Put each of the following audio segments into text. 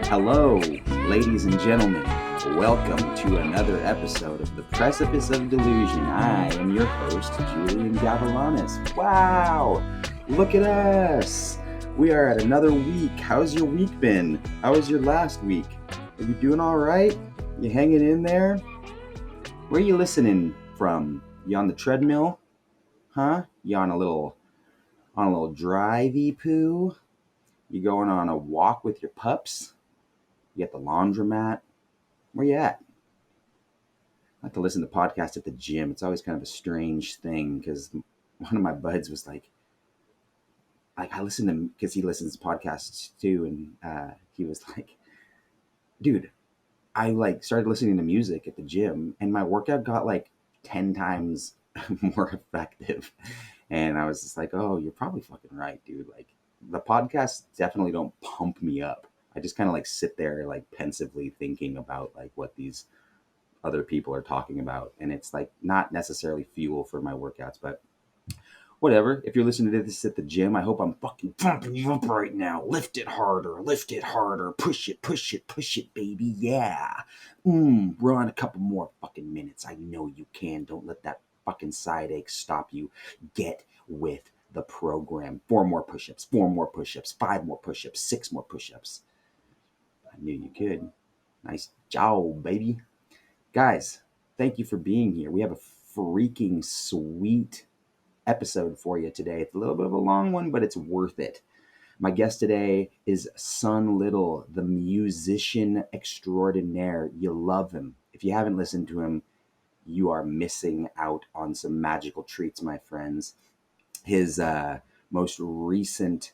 Hello, ladies and gentlemen. Welcome to another episode of the Precipice of Delusion. I am your host, Julian. Wow, look at us. We are at another week. How's your week been? How was your last week? Are you doing all right? You hanging in there? Where are you listening from? You on the treadmill? Huh? You on a little drivey poo? You going on a walk with your pups? You at the laundromat? Where you at? I like to listen to podcasts at the gym. It's always kind of a strange thing because one of my buds was like I listen to because he listens to podcasts too, and he was like, "Dude, I started listening to music at the gym, and my workout got like 10 times more effective." And I was just like, "Oh, you're probably fucking right, dude. Like the podcasts definitely don't pump me up. I just kind of like sit there like pensively thinking about like what these other people are talking about, and it's like not necessarily fuel for my workouts, but whatever. If you're listening to this at the gym, I hope I'm fucking pumping you up right now. Lift it harder, push it, baby. Yeah. Run a couple more fucking minutes. I know you can. Don't let that fucking side ache stop you. Get with the program. 4 more push-ups, 4 more push-ups, 5 more push-ups, 6 more push-ups. I knew you could. Nice job, baby. Guys, thank you for being here. We have a freaking sweet episode for you today. It's a little bit of a long one, but it's worth it. My guest today is Son Little, the musician extraordinaire. You love him. If you haven't listened to him, you are missing out on some magical treats, my friends. His most recent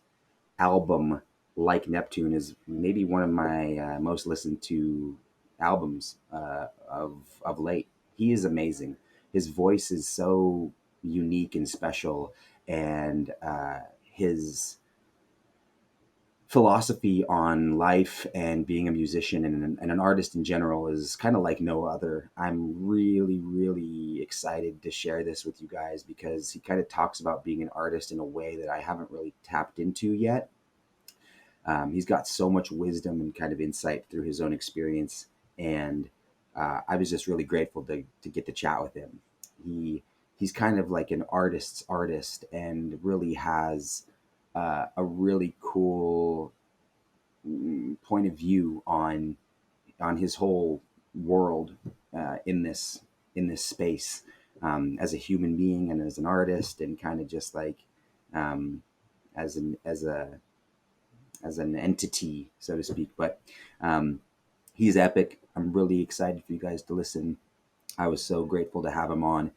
album, Like Neptune, is maybe one of my most listened to albums of late. He is amazing. His voice is so unique and special, and his philosophy on life and being a musician and an artist in general is kind of like no other. I'm really, really excited to share this with you guys because he kind of talks about being an artist in a way that I haven't really tapped into yet. He's got so much wisdom and kind of insight through his own experience, and I was just really grateful to get to chat with him. He's kind of like an artist's artist, and really has a really cool point of view on his whole world in this space, as a human being and as an artist, and kind of just like um, as an as an entity, so to speak. But he's epic. I'm really excited for you guys to listen. I was so grateful to have him on.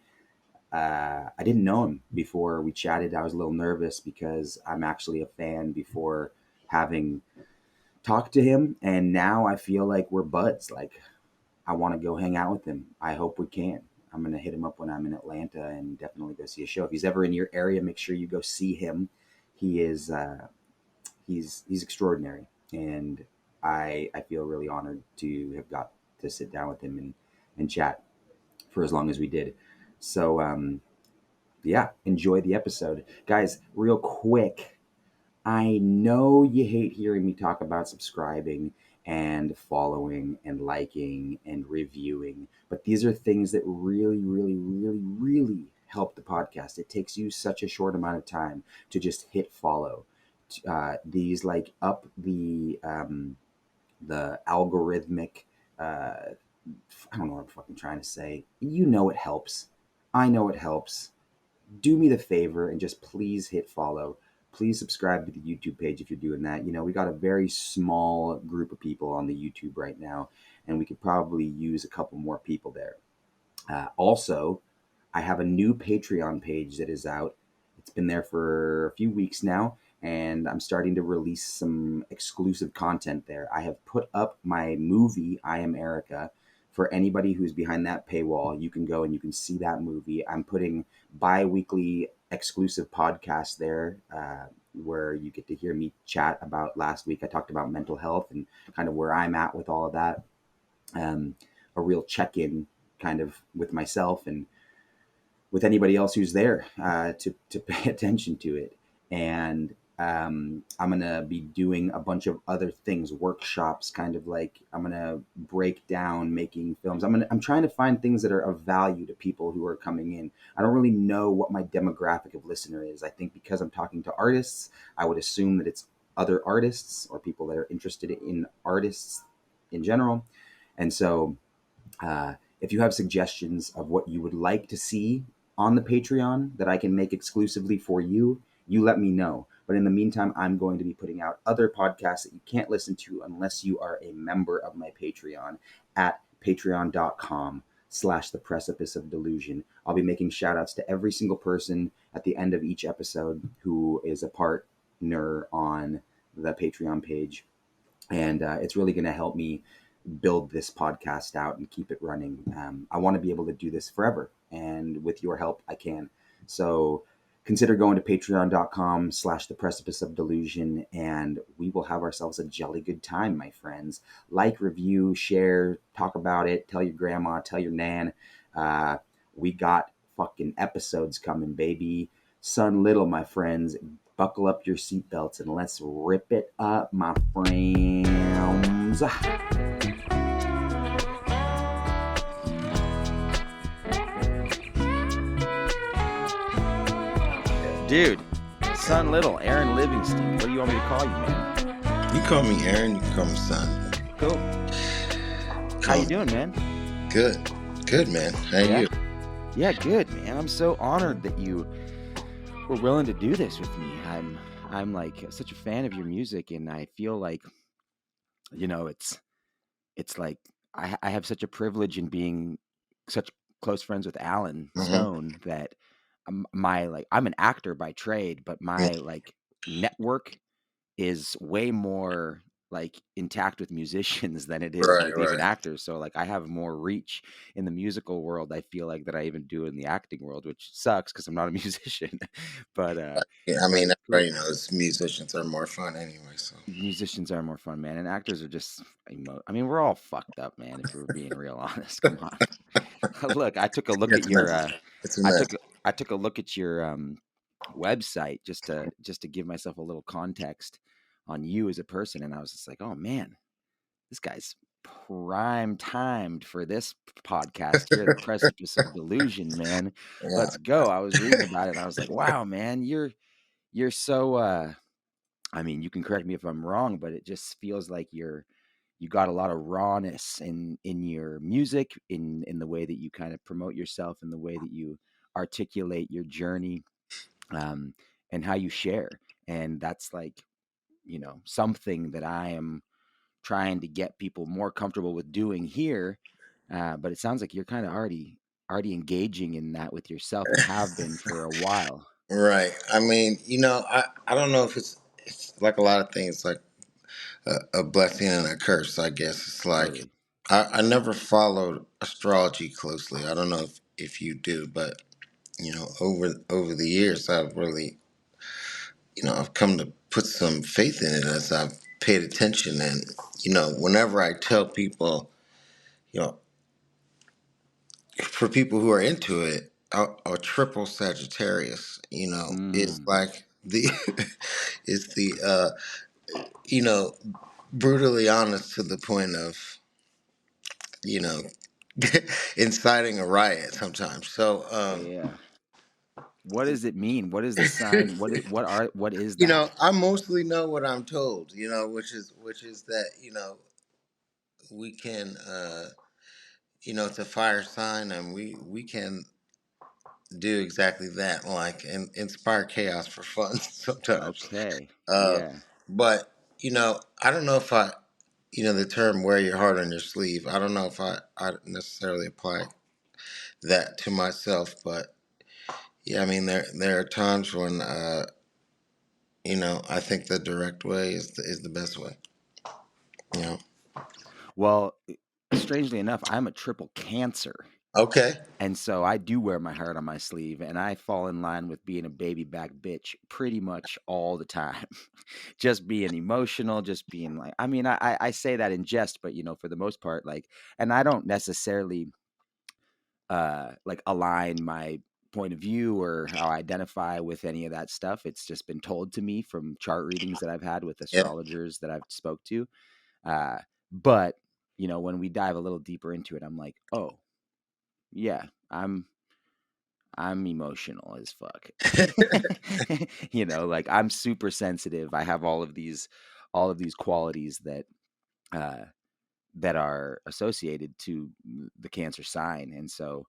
I didn't know him before we chatted. I was a little nervous because I'm actually a fan before having talked to him. And now I feel like we're buds. Like, I want to go hang out with him. I hope we can. I'm going to hit him up when I'm in Atlanta and definitely go see a show. If he's ever in your area, make sure you go see him. He is he's extraordinary, and I feel really honored to have got to sit down with him and chat for as long as we did. So yeah, enjoy the episode, guys. Real quick, I know you hate hearing me talk about subscribing and following and liking and reviewing, but these are things that really, really, really, really help the podcast. It takes you such a short amount of time to just hit follow. These like up the algorithmic. I don't know what I'm fucking trying to say. You know it helps. I know it helps. Do me the favor and just please hit follow. Please subscribe to the YouTube page if you're doing that. You know, we got a very small group of people on the YouTube right now, and we could probably use a couple more people there. Also, I have a new Patreon page that is out. It's been there for a few weeks now, and I'm starting to release some exclusive content there. I have put up my movie, I Am Erica. For anybody who's behind that paywall, you can go and you can see that movie. I'm putting bi-weekly exclusive podcasts there, where you get to hear me chat about last week. I talked about mental health and kind of where I'm at with all of that. A real check-in kind of with myself and with anybody else who's there to pay attention to it. And I'm gonna be doing a bunch of other things, workshops, kind of like I'm gonna break down making films. I'm trying to find things that are of value to people who are coming in. I don't really know what my demographic of listener is. I think because I'm talking to artists, I would assume that it's other artists or people that are interested in artists in general. And so if you have suggestions of what you would like to see on the Patreon that I can make exclusively for you, you let me know. But in the meantime, I'm going to be putting out other podcasts that you can't listen to unless you are a member of my Patreon at patreon.com/the precipice of delusion. I'll be making shout outs to every single person at the end of each episode who is a partner on the Patreon page. And it's really going to help me build this podcast out and keep it running. I want to be able to do this forever, and with your help, I can. So consider going to patreon.com/the precipice of delusion, and we will have ourselves a jolly good time, my friends. Like, review, share, talk about it, tell your grandma, tell your nan. We got fucking episodes coming, baby. Son Little, my friends, buckle up your seatbelts and let's rip it up, my friends. Dude, Son Little, Aaron Livingston. What do you want me to call you, man? You call me Aaron, you call me Son. Cool. How you doing, man? Good. Good, man. How are you? Yeah, good, man. I'm so honored that you were willing to do this with me. I'm like such a fan of your music, and I feel like, it's like I have such a privilege in being such close friends with Alan Stone that I'm an actor by trade, but my like network is way more like intact with musicians than it is with even actors. So like I have more reach in the musical world, I feel like, that I even do in the acting world, which sucks because I'm not a musician. But yeah, I mean, it's cool. everybody knows musicians are more fun anyway. So Musicians are more fun, man, and actors are just I mean, we're all fucked up, man, if we're being real honest. Come on. Look, I took a look at your it's a mess. I took a look at your website just to give myself a little context on you as a person, and I was just like, oh man, this guy's prime timed for this podcast here, the Precipice of Delusion, man. Yeah. Let's go. I was reading about it and I was like, wow, man, you're so I mean, you can correct me if I'm wrong, but it just feels like you got a lot of rawness in your music, in the way that you kind of promote yourself, in the way that you articulate your journey, and how you share. And that's like, something that I am trying to get people more comfortable with doing here. But it sounds like you're kind of already engaging in that with yourself and have been for a while. Right. I mean, I don't know if it's like a lot of things, like a blessing and a curse, I guess. It's like Totally. I never followed astrology closely. I don't know if you do, but over the years, I've really, I've come to put some faith in it as I've paid attention. And, whenever I tell people, you know, for people who are into it, a triple Sagittarius, is like the, is the, you know, brutally honest to the point of, you know, inciting a riot sometimes. So, Yeah. What does it mean? What is the sign? What is that? I mostly know what I'm told, which is that, we can, it's a fire sign, and we can do exactly that, like, and inspire chaos for fun sometimes. Okay. Uh, Yeah. but I don't know if the term "wear your heart on your sleeve." I don't know if I necessarily apply that to myself, but yeah, I mean there are times when I think the direct way is the best way. You know. Well, strangely enough, I'm a triple Cancer. Okay. And so I do wear my heart on my sleeve, and I fall in line with being a baby back bitch pretty much all the time. Just being emotional, just being like, I mean, I say that in jest, but for the most part, like, and I don't necessarily like align my point of view or how I identify with any of that stuff. It's just been told to me from chart readings that I've had with Yeah. astrologers that I've spoke to. But when we dive a little deeper into it, I'm like, oh yeah, I'm emotional as fuck. Like I'm super sensitive. I have all of these qualities uh, that are associated to the Cancer sign, and so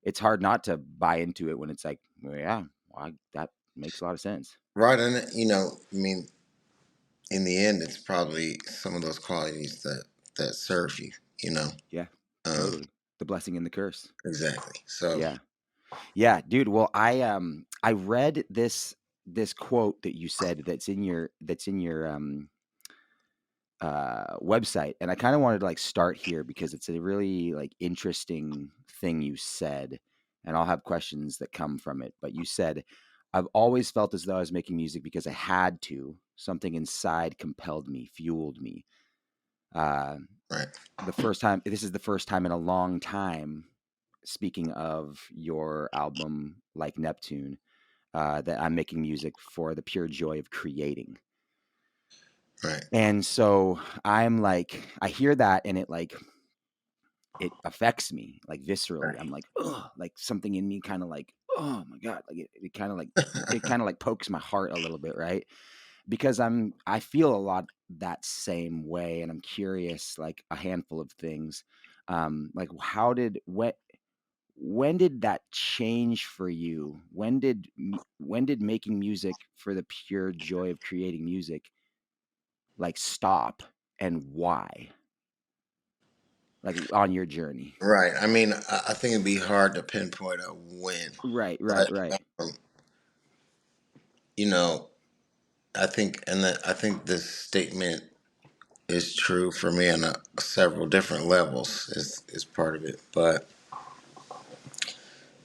it's hard not to buy into it when it's like, well, yeah, well, that makes a lot of sense. Right. And, I mean, in the end, it's probably some of those qualities that serve you, you know? Yeah, Um, totally. The blessing and the curse. exactly. So, Yeah. Yeah, dude. Well, I read this quote that you said that's in your website, and I kind of wanted to like start here because it's a really like interesting thing you said, and I'll have questions that come from it. But you said, "I've always felt as though I was making music because I had to. Something inside compelled me, fueled me." Uh, right. this is the first time in a long time, speaking of your album like Neptune, that I'm making music for the pure joy of creating. Right. And so I'm like, I hear that and it affects me like viscerally. I'm like, oh, like something in me kind of like, oh my God. Like it kind of like pokes my heart a little bit, right? Because I feel a lot that same way, and I'm curious, like a handful of things. Like when did that change for you? When did making music for the pure joy of creating music like stop, and why? Like on your journey. Right. I mean, I think it'd be hard to pinpoint a when, Right, right, but, right. um, you know, I think this statement is true for me on several different levels is part of it. But,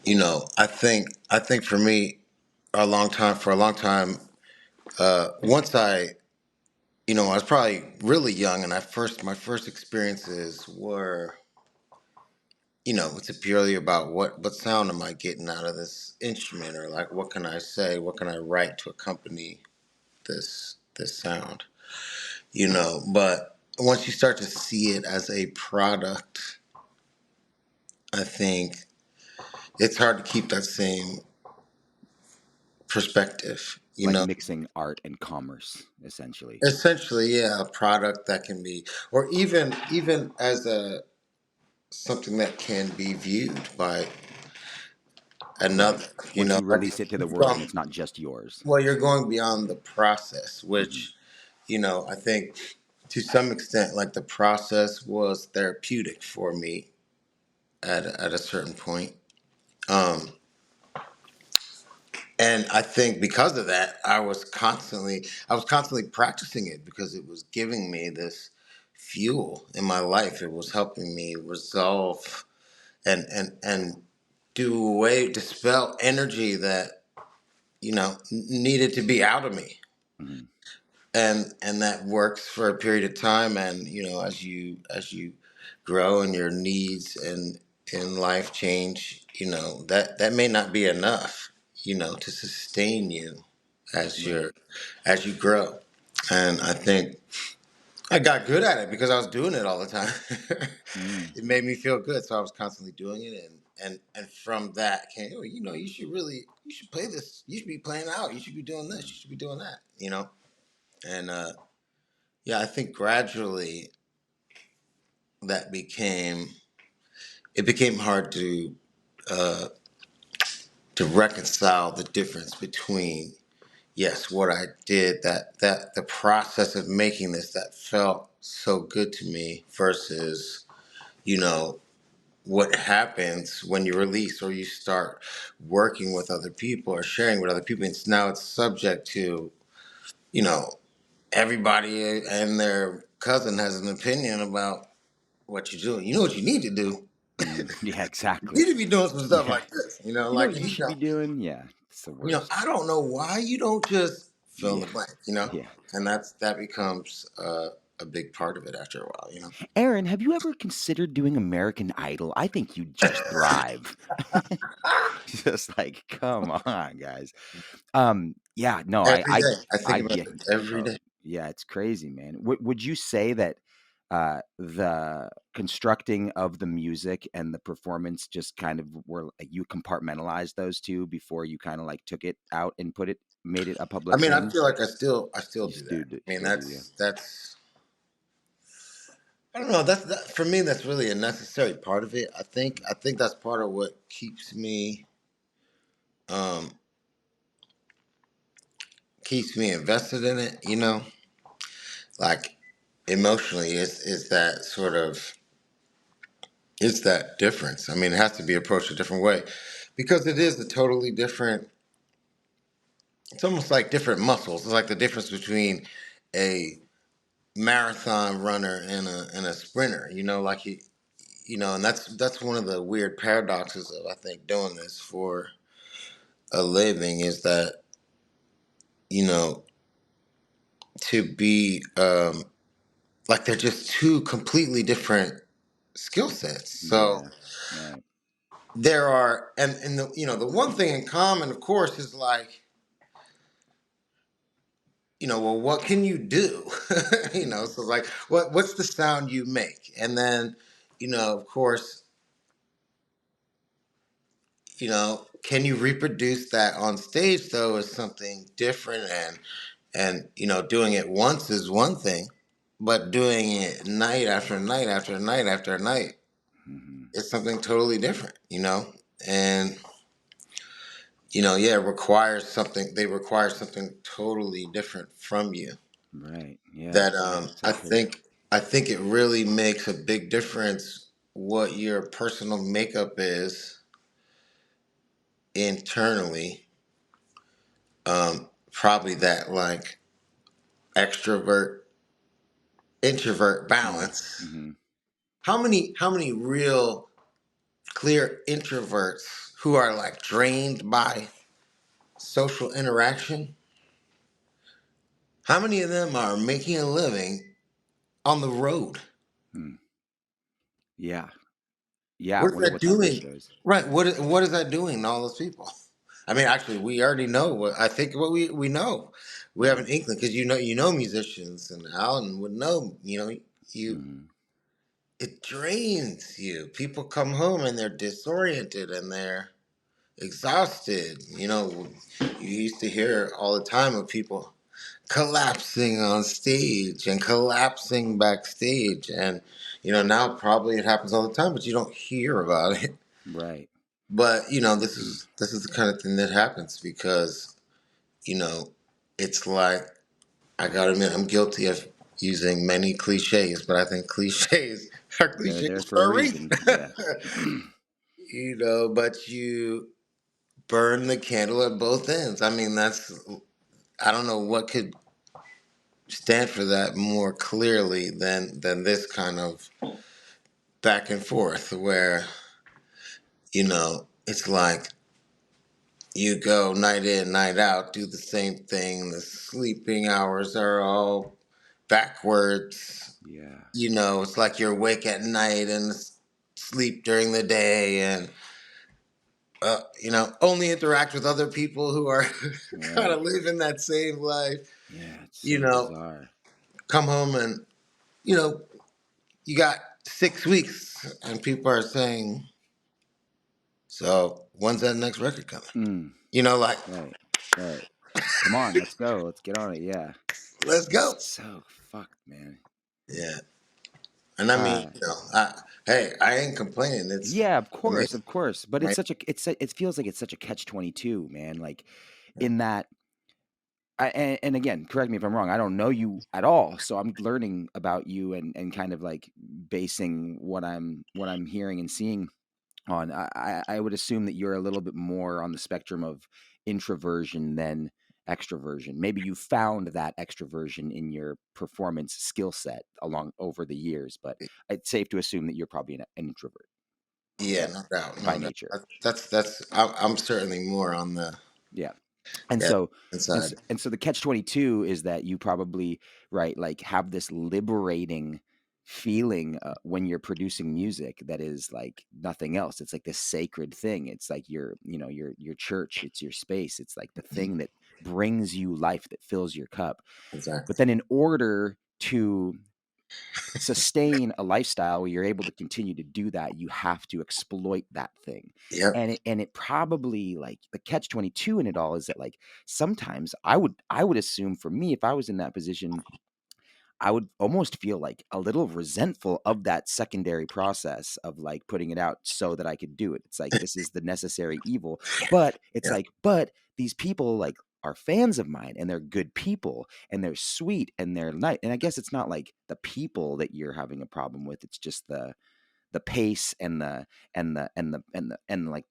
I think for me, for a long time, once I was probably really young, and my first experiences were, it's purely about what sound am I getting out of this instrument, or like what can I say, what can I write to accompany this sound, But once you start to see it as a product, I think it's hard to keep that same perspective, Like mixing art and commerce, essentially. Essentially, yeah, a product that can be, or even as a something that can be viewed by Right. another. Once you Like release it to the you've world and gone, it's not just yours. well, you're going beyond the process, Hmm. which I think to some extent, like the process was therapeutic for me at a certain point. Um, and I think because of that, I was constantly practicing it because it was giving me this fuel in my life. It was helping me resolve and do away, dispel energy that needed to be out of me. Hmm. And that works for a period of time, and as you grow and your needs and in life change, that may not be enough, to sustain you as Right. you grow. And I think I got good at it because I was doing it all the time. Mm. It made me feel good, so I was constantly doing it, and from that came, oh, you should play this, you should be playing out, you should be doing this, you should be doing that. And yeah, I think gradually that became hard uh, to reconcile the difference between, yes, what I did, that the process of making this that felt so good to me, versus you know what happens when you release or you start working with other people or sharing with other people. It's subject to, you know everybody and their cousin has an opinion about what you're doing. You know what you need to do. Mm. Yeah, You exactly. need to be doing some stuff Yeah. like this. You know Like, what you should be doing? Yeah. It's the worst. I don't know why you don't just fill in the Yeah. blank. Yeah. And that becomes a big part of it after a while. Aaron, have you ever considered doing American Idol? I think you'd just thrive. Just like, come on, guys. Yeah, no, Every day. I I think about get, it every oh, day. yeah, it's crazy, man. Would you say that the constructing of the music and the performance just kind of were like you compartmentalized those two before you kind of like took it out and made it a I public mean, I thing? feel like I still You do that. I mean, still do, yeah. that's I don't know. That for me. That's really a necessary part of it. I think that's part of what um keeps me invested in it. Like emotionally, is that sort of it's that difference. I mean, it has to be approached a different way because it is a totally different. It's almost like different muscles. It's like the difference between a marathon runner and a sprinter. And that's one of the weird paradoxes of I think doing this for a living is that you know to be like they're just two completely different skill sets. So Yeah, right. there are and the one thing in common, of course, is like well, what can you do? Hmm. So like what's the sound you make, and then of course can you reproduce that on stage though is something different, and doing it once is one thing, but doing it night after night after night after night Hmm. is something totally different. And yeah, they require something totally different from you Right. Yeah. that Yeah. I So crazy. think it really makes a big difference what your personal makeup is internally. Probably that like extrovert introvert balance. Mm-hmm. How many real clear introverts who are like drained by social interaction? How many of them are making a living on the road? Hmm. Yeah. Yeah. I What is wonder that what that doing? ratio is. Right. What is that doing to all those people? I mean, actually, we already know what I think. What we know, we have Hmm. an inkling because musicians, and Alan would know. You Hmm. it drains you. People come home and they're disoriented and they're exhausted. You used to hear all the time of people collapsing on stage and collapsing backstage, and now probably it happens all the time, but you don't hear about it. Right. But this is the kind of thing that happens because you know it's like I gotta admit I'm guilty of using many cliches, but I think cliches are They're there cliches for a for a reason. reason. Yeah. But you burn the candle at both ends. I mean, I don't know what could stand for that more clearly than this kind of back and forth where it's like you go night in, night out, do the same thing. The sleeping hours are all backwards. Yeah. It's like you're awake at night and sleep during the day, and only interact with other people who are kind Right. of living that same life. Yeah. It's You so know, bizarre. come home and you know you got 6 weeks, and people are saying, "So when's that next record coming?" Mm. Like, Right. Right. Come on. Let's go. Let's get on it. Yeah. let's It's go. so fucked, man. Yeah, and I mean, Uh, hey, I ain't complaining. It's yeah, amazing, of course. But right? it feels like it's such a catch-22, man. Like in that and again, correct me if I'm wrong. I don't know you at all, so I'm learning about you and kind of like basing what I'm hearing and seeing on. I would assume that you're a little bit more on the spectrum of introversion than extroversion. Maybe you found that extroversion in your performance skill set along over the years, but it's safe to assume that you're probably an introvert Yeah, at, no doubt, by no doubt. nature. I'm certainly more on the Yeah. And yeah so inside. and so the catch 22 is that you probably right like have this liberating feeling when you're producing music that is like nothing else. It's like this sacred thing. It's like your church. It's your space. It's like the thing that brings you life, that fills your cup. Exactly. But then in order to sustain a lifestyle where you're able to continue to do that, you have to exploit that thing. Yep. And it probably, like, the catch 22 in it all is that, like, sometimes I would assume, for me, if I was in that position, I would almost feel like a little resentful of that secondary process of like putting it out so that I could do it. It's like, this is the necessary evil. But it's Yep. like, but these people, like, are fans of mine, and they're good people, and they're sweet, and they're nice. And I guess it's not like the people that you're having a problem with. It's just the pace and like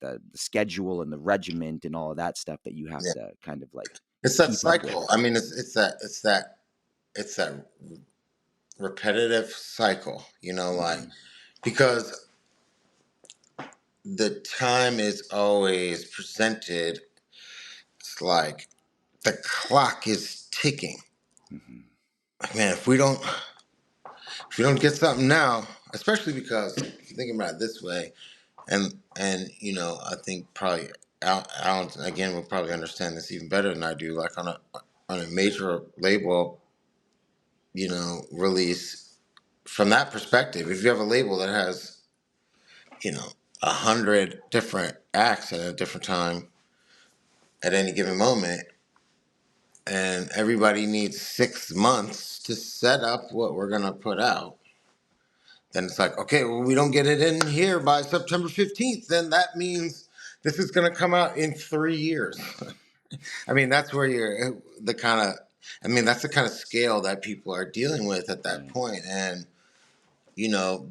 the schedule and the regiment and all of that stuff that you have Yeah. to kind of like It's that keep up with. cycle. I mean, it's that repetitive cycle. Like, Mm-hmm. because the time is always presented. It's like the clock is ticking. Mm-hmm. Man, if we don't get something now, especially because if you think about it this way, and I think probably Alan again will probably understand this even better than I do. Like on a major label, release from that perspective, if you have a label that has, 100 different acts at a different time at any given moment, and everybody needs 6 months to set up what we're gonna put out, then it's like, okay, well, we don't get it in here by September 15th, then that means this is gonna come out in 3 years. I mean, that's where that's the kind of scale that people are dealing with at that Yeah. point. And,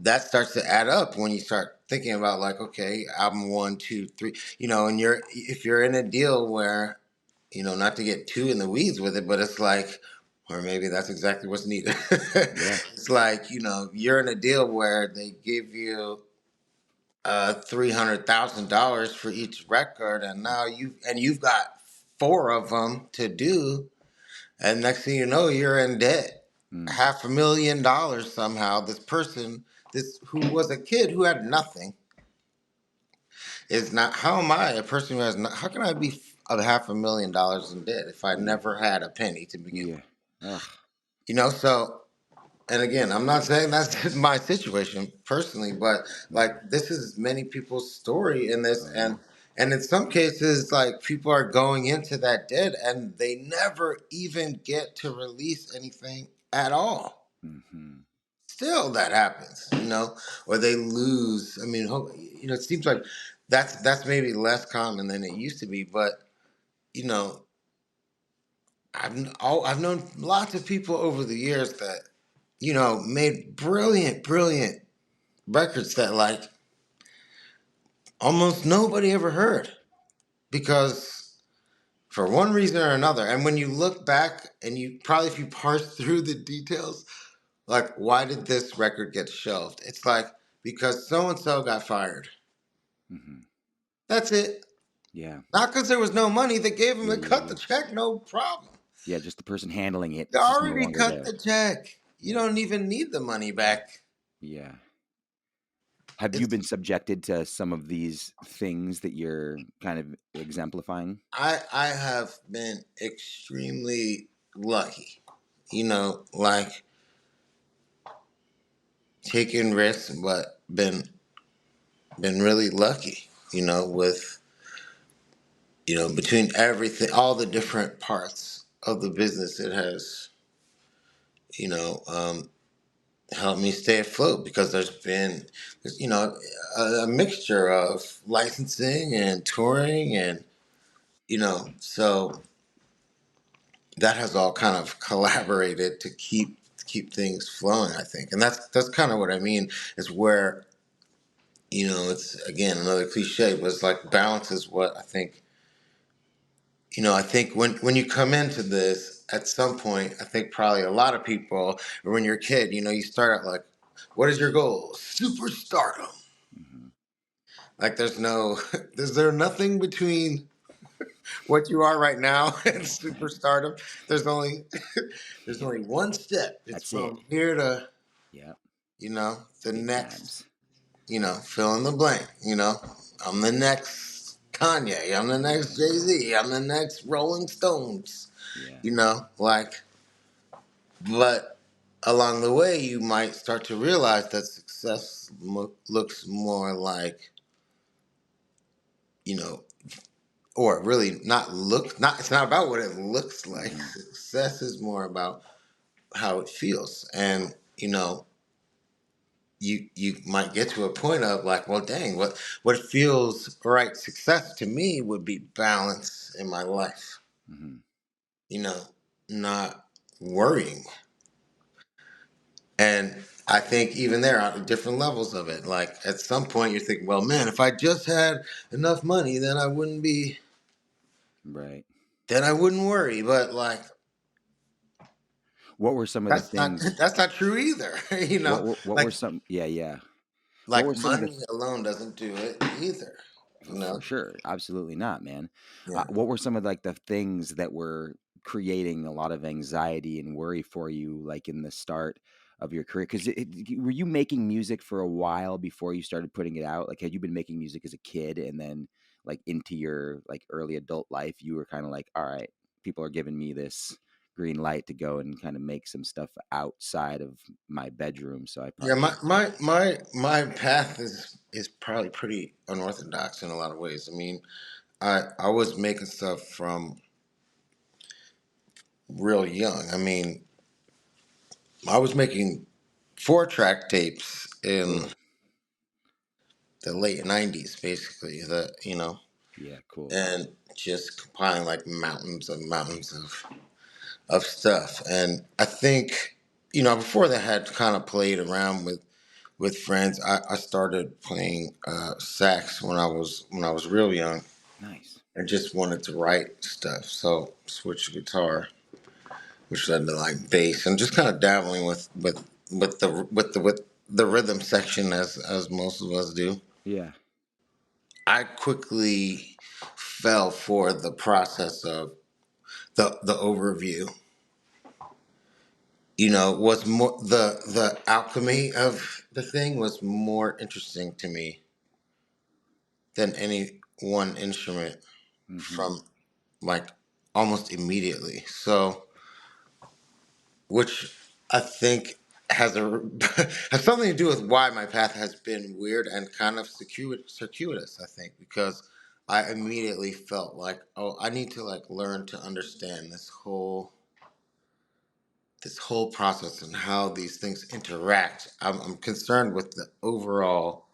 that starts to add up when you start thinking about, like, okay, album 1, 2, 3, and if you're in a deal where, not to get too in the weeds with it, but it's like, or maybe that's exactly what's needed. Yeah. It's like, you're in a deal where they give you $300,000 for each record, and now you've got four of them to do, and next thing you know, you're in debt, Mm. $500,000 somehow. This person, this who was a kid who had nothing, is not. How am I a person who has? Not, how can I be of $500,000 in debt if I Yeah. never had a penny to begin Yeah. with? Ugh. So. And again, I'm not saying that's my situation personally, but Mhm. like this is many people's story in this, Oh yeah. and in some cases, like people are going into that debt and they never even get to release anything at all. Mm-hmm. Still, that happens, or they lose. I mean, it seems like that's maybe less common than it used to be, but you know, I've known lots of people over the years that made brilliant, brilliant records that like almost nobody ever heard because for one reason or another. And when you look back and you probably if you parse through the details, like why did this record get shelved? It's like because so and so got fired. Mm-hmm. That's it. Yeah. Not because there was no money. They gave him Yeah. to Yeah. cut the Yeah. check, no problem. Yeah. Just the person handling it They is just no already longer cut there. the check. You Yeah. don't even need the money back. Yeah. Have you It's been subjected to some of these things that you're kind of exemplifying? I have been extremely lucky. Like taking risks, but been really lucky. With between everything, all the different parts of the business, it has you know um, helped me stay afloat because there's a mixture of licensing and touring and so that has all kind of collaborated to keep things flowing. I think, and that's kind of what I mean is where it's again another cliche, but it's like balance is what I think. I think when you come into this at some point, I think probably a lot of people, or when you're a kid, you start out like, what is your goal? Superstardom. Mm-hmm. Like there's no, is there nothing between what you are right now and superstardom? There's only, there's Yeah. only one step. It's That's it. from here to, Yeah. You know, the Big next, times. fill in the blank. I'm the next Kanye. I'm the next Yeah. Jay-Z. I'm the next Rolling Stones. Yeah. Like, but along the way, you might start to realize that success looks more like, you know, or really it's not about what it looks like. Hmm. Success is more about how it feels. And, you might get to a point of like, well, dang, what feels right success to me would be balance in my life. Hmm. You know, not worrying. And I think even there are different levels of it. Like at some point you're thinking, well, man, if I just had enough money, Right. then I wouldn't worry. But like What were some of the that's not things? that's not true either. What were Like some? Yeah, yeah. What were like some of the? money alone doesn't do it either. You For know? sure, absolutely not, man. Yeah. What were some of like the things that were creating a lot of anxiety and worry for you, like in the start of your career? Because were you making music for a while before you started putting it out? Like, had you been making music as a kid, and then like into your like early adult life, you were kind of like, all right, people are giving me this green light to go and kind of make some stuff outside of my bedroom, so I Yeah, probably my should do my that. my my path is probably pretty unorthodox in a lot of ways. I mean, I was making stuff from real young. I mean, I was making 4-track tapes in Cool. the late '90s, basically. Yeah, cool. And just compiling like mountains and mountains of stuff. And I think, before that, I had kind of played around with friends. I started playing sax when I was real young, Nice. and just wanted to write stuff. So switched to guitar, which led to like bass, and just kind of dabbling with the rhythm section as most of us do. Yeah. I quickly fell for the process of the overview. Was more the alchemy of the thing was more interesting to me than any one instrument Hmm. from like almost immediately. So, which I think has a has something to do with why my path has been weird and kind of circuitous. I think because I immediately felt like, oh, I need to like learn to understand this whole process and how these things interact. I'm concerned with the overall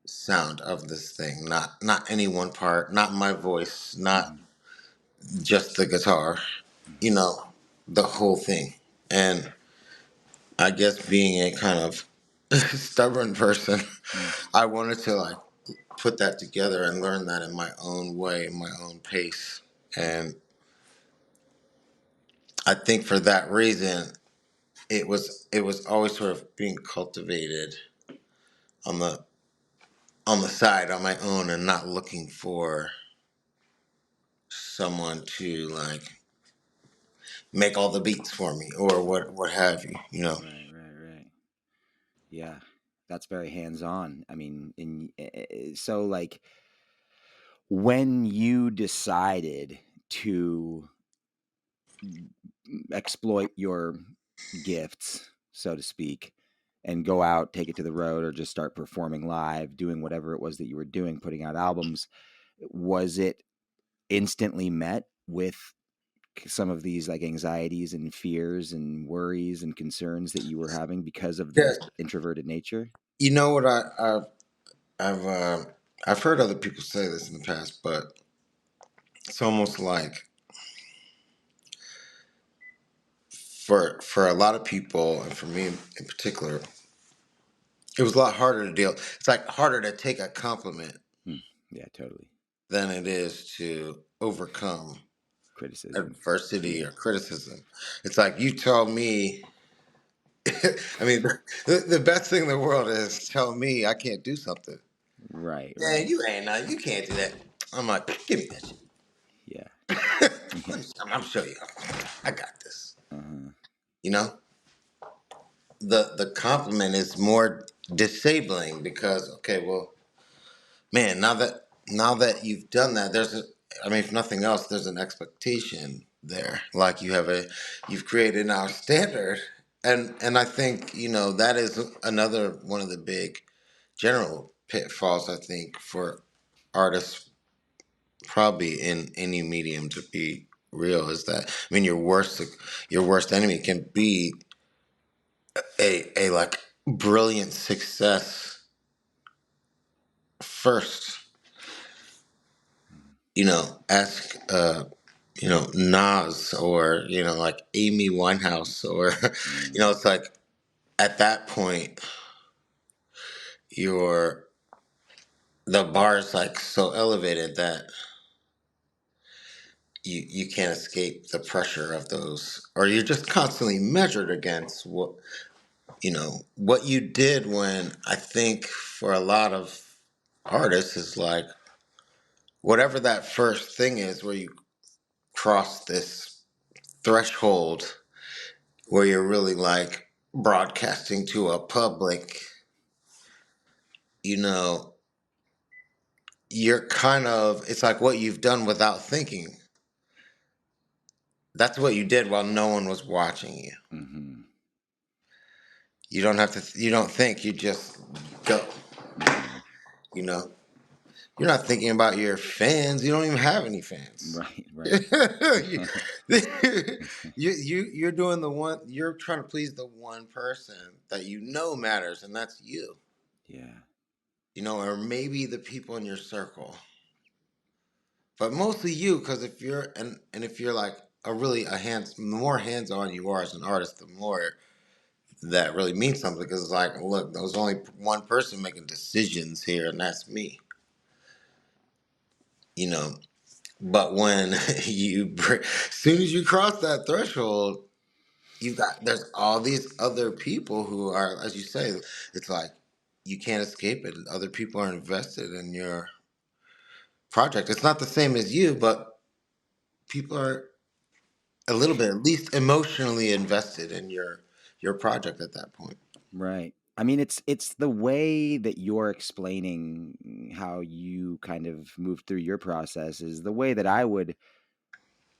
sound of this thing, not any one part, not my voice, not Hmm. just the guitar, you Hmm. know, the whole thing. And I guess being a kind of stubborn person, Mm. I wanted to like put that together and learn that in my own way, in my own pace. And I think for that reason, it was always sort of being cultivated on the side on my own and not looking for someone to like make all the beats for me or what have you. Right, right, right. Yeah, that's very hands-on. I mean, so like when you decided to exploit your gifts, so to speak, and go out, take it to the road, or just start performing live, doing whatever it was that you were doing, putting out albums, was it instantly met with some of these like anxieties and fears and worries and concerns that you were having because of Yeah, the introverted nature? you know what I've heard other people say this in the past, but it's almost like for a lot of people and for me in particular, it was a lot harder to deal. It's like harder to take a compliment Hmm. Yeah, totally. than it is to overcome Criticism. adversity Yeah. or criticism. It's like you tell me. I mean, the best thing in the world is tell me I can't do something. Right, Man, right. you ain't nothing. You can't do that. I'm like, give me that shit. Yeah. Let Yeah. me. I'm show you. I got this. Uh-huh. You know. the compliment is more disabling because, okay, well, man, now that you've done that, I mean, if nothing else, there's an expectation there. Like you've created now a standard, and I think that is another one of the big general pitfalls, I think, for artists, probably in any medium, to be real, is that, I mean, your worst enemy can be a like brilliant success first. Ask Nas, or like Amy Winehouse, or it's like, at that point, your the bar is like so elevated that you can't escape the pressure of those, or you're just constantly measured against what you did. When I think for a lot of artists is like, whatever that first thing is where you cross this threshold, where you're really like broadcasting to a public, you know, you're kind of, it's like what you've done without thinking. That's what you did while no one was watching you. Mm-hmm. You don't have to, you don't think, you just go, you know. You're not thinking about your fans. You don't even have any fans. Right, right. you, you're doing the one, you're trying to please the one person that matters, and that's you. Yeah. Or maybe the people in your circle, but mostly you, because if you're like the more hands on you are as an artist, the more that really means something, because it's like, look, there was only one person making decisions here, and that's me. You know, but when as soon as you cross that threshold, there's all these other people who are, as you say, it's like you can't escape it. Other people are invested in your project. It's not the same as you, but people are a little bit, at least emotionally, invested in your project at that point. Right. I mean, it's the way that you're explaining how you kind of moved through your process is the way that I would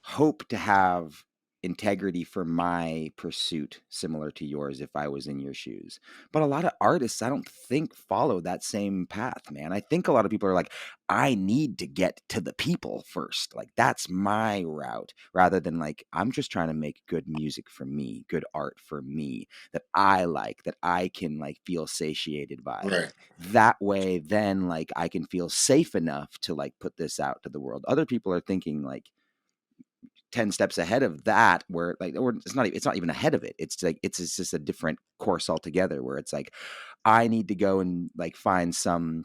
hope to have integrity for my pursuit similar to yours if I was in your shoes. But a lot of artists, I don't think follow that same path, man. I think a lot of people are like, I need to get to the people first. Like that's my route rather than like, I'm just trying to make good music for me, good art for me that I like, that I can like feel satiated by. Right. That way, then like I can feel safe enough to like put this out to the world. Other people are thinking like, 10 steps ahead of that where like or it's not even ahead of it, it's like it's just a different course altogether where it's like I need to go and like find some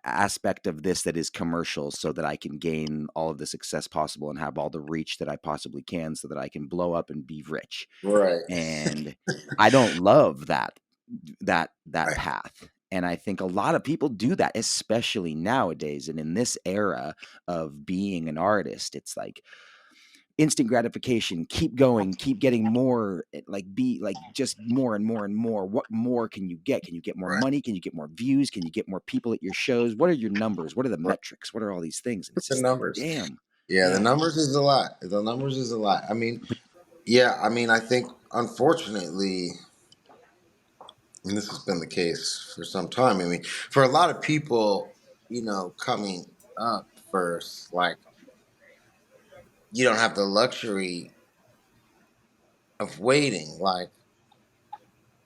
aspect of this that is commercial so that I can gain all of the success possible and have all the reach that I possibly can so that I can blow up and be rich. Right. And I don't love that Right. path. And I think a lot of people do that, especially nowadays. And in this era of being an artist, it's like instant gratification, keep going, keep getting more, like be like just more and more and more. What more can you get? Can you get more Right. money? Can you get more views? Can you get more people at your shows? What are your numbers? What are the Right. metrics? What are all these things? And it's The just like, numbers. damn. Yeah, the Yeah. numbers is a lot. The numbers is a lot. I mean, yeah, I mean, I think, unfortunately, and this has been the case for some time. I mean, for a lot of people, coming up first, like, you don't have the luxury of waiting. Like,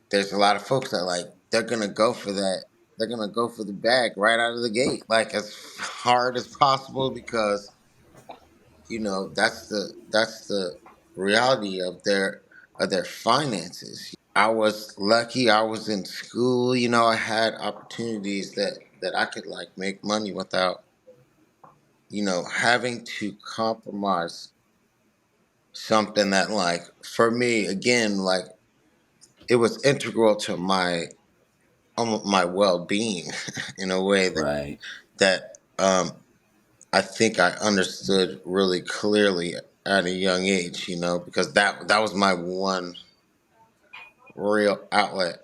there's a lot of folks that, like, they're gonna go for that. They're gonna go for the bag right out of the gate, like as hard as possible, because that's the reality of their finances. I was lucky. I was in school. I had opportunities that I could like make money without having to compromise something that, like, for me, again, like, it was integral to my well-being in a way Right. that I think I understood really clearly at a young age, because that was my one real outlet.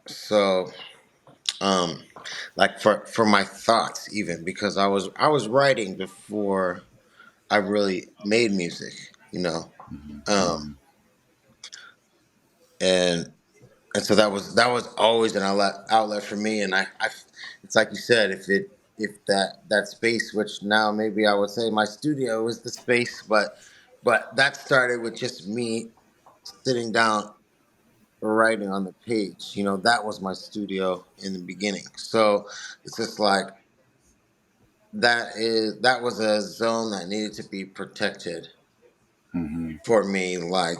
So, um, like for my thoughts, even because I was writing before I really made music, Mm-hmm. and so that was always an outlet for me. And it's like you said, if that space, which now maybe I would say my studio is the space, but that started with just me sitting down writing on the page. That was my studio in the beginning. So it's just like that was a zone that needed to be protected Mm-hmm. for me, like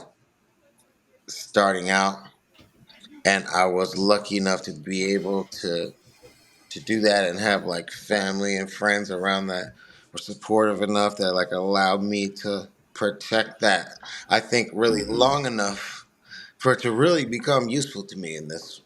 starting out. And I was lucky enough to be able to do that and have like family and friends around that were supportive enough that like allowed me to protect that. I think really Mm-hmm. long enough for it to really become useful to me in this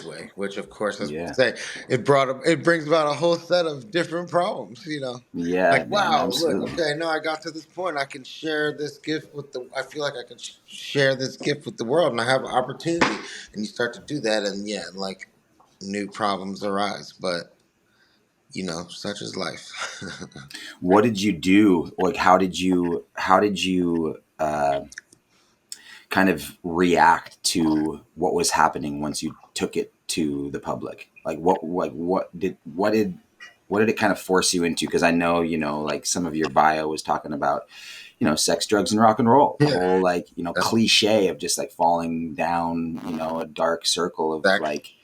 way, which of course, as we Yeah. say, it brings about a whole set of different problems. Yeah, Like, man, wow, look, absolutely. okay, now I got to this point. I can share this gift I feel like I can share this gift with the world, and I have an opportunity. And you start to do that, and yeah, like new problems arise. But such is life. What did you do? Like, how did you kind of react to what was happening once you took it to the public? Like, what did it kind of force you into? Because I know, like some of your bio was talking about, sex, drugs, and rock and roll. The Yeah, whole like, that's cliche of just like falling down, a dark circle of exactly. like,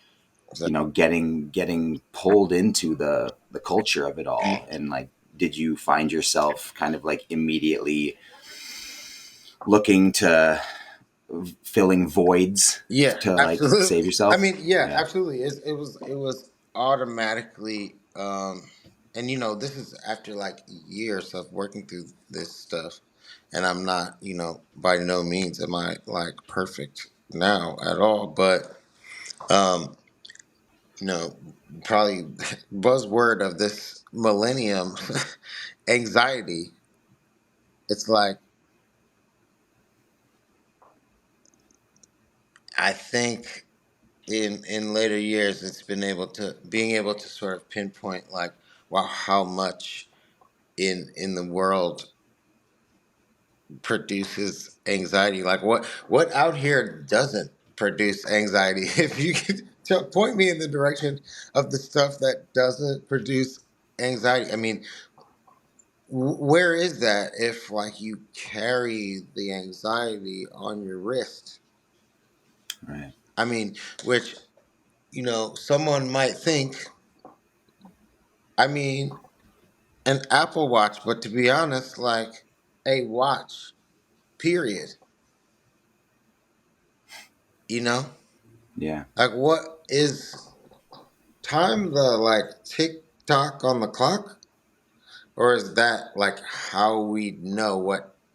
getting pulled into the culture of it all. Exactly. And like, did you find yourself kind of like immediately looking to filling voids Yeah, to like save absolutely. I yourself? mean, yeah, Yeah. absolutely. It was automatically, and this is after like years of working through this stuff, and I'm not, by no means am I like perfect now at all, but um, you know, probably buzzword of this millennium, anxiety. It's like I think in later years it's been being able to sort of pinpoint like wow how much in the world produces anxiety, like what out here doesn't produce anxiety. If you could point me in the direction of the stuff that doesn't produce anxiety, I mean, where is that if like you carry the anxiety on your wrist? Right. I mean, which someone might think, I mean, an Apple Watch, but to be honest, like a watch, period. You know, Yeah. like what is time, the like tick tock on the clock, or is that like how we know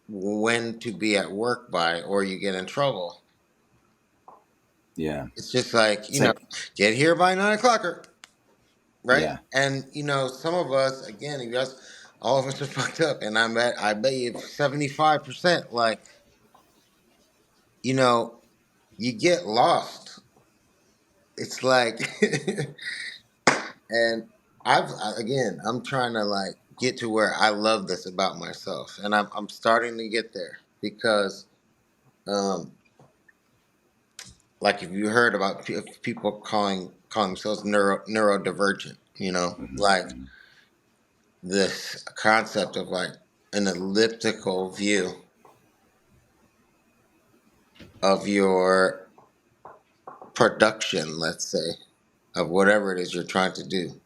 when to be at work by, or you get in trouble? Yeah. It's just like It's like, get here by 9 o'clock, right? yeah. And some of us, again, you guys, all of us are fucked up, and I bet you 75%, like you know, you get lost. It's like, and again, I'm trying to like get to where I love this about myself, and I'm starting to get there because, um, like if you heard about people calling themselves neurodivergent, like Mm-hmm. this concept of like an elliptical view of your production, let's say, of whatever it is you're trying to do.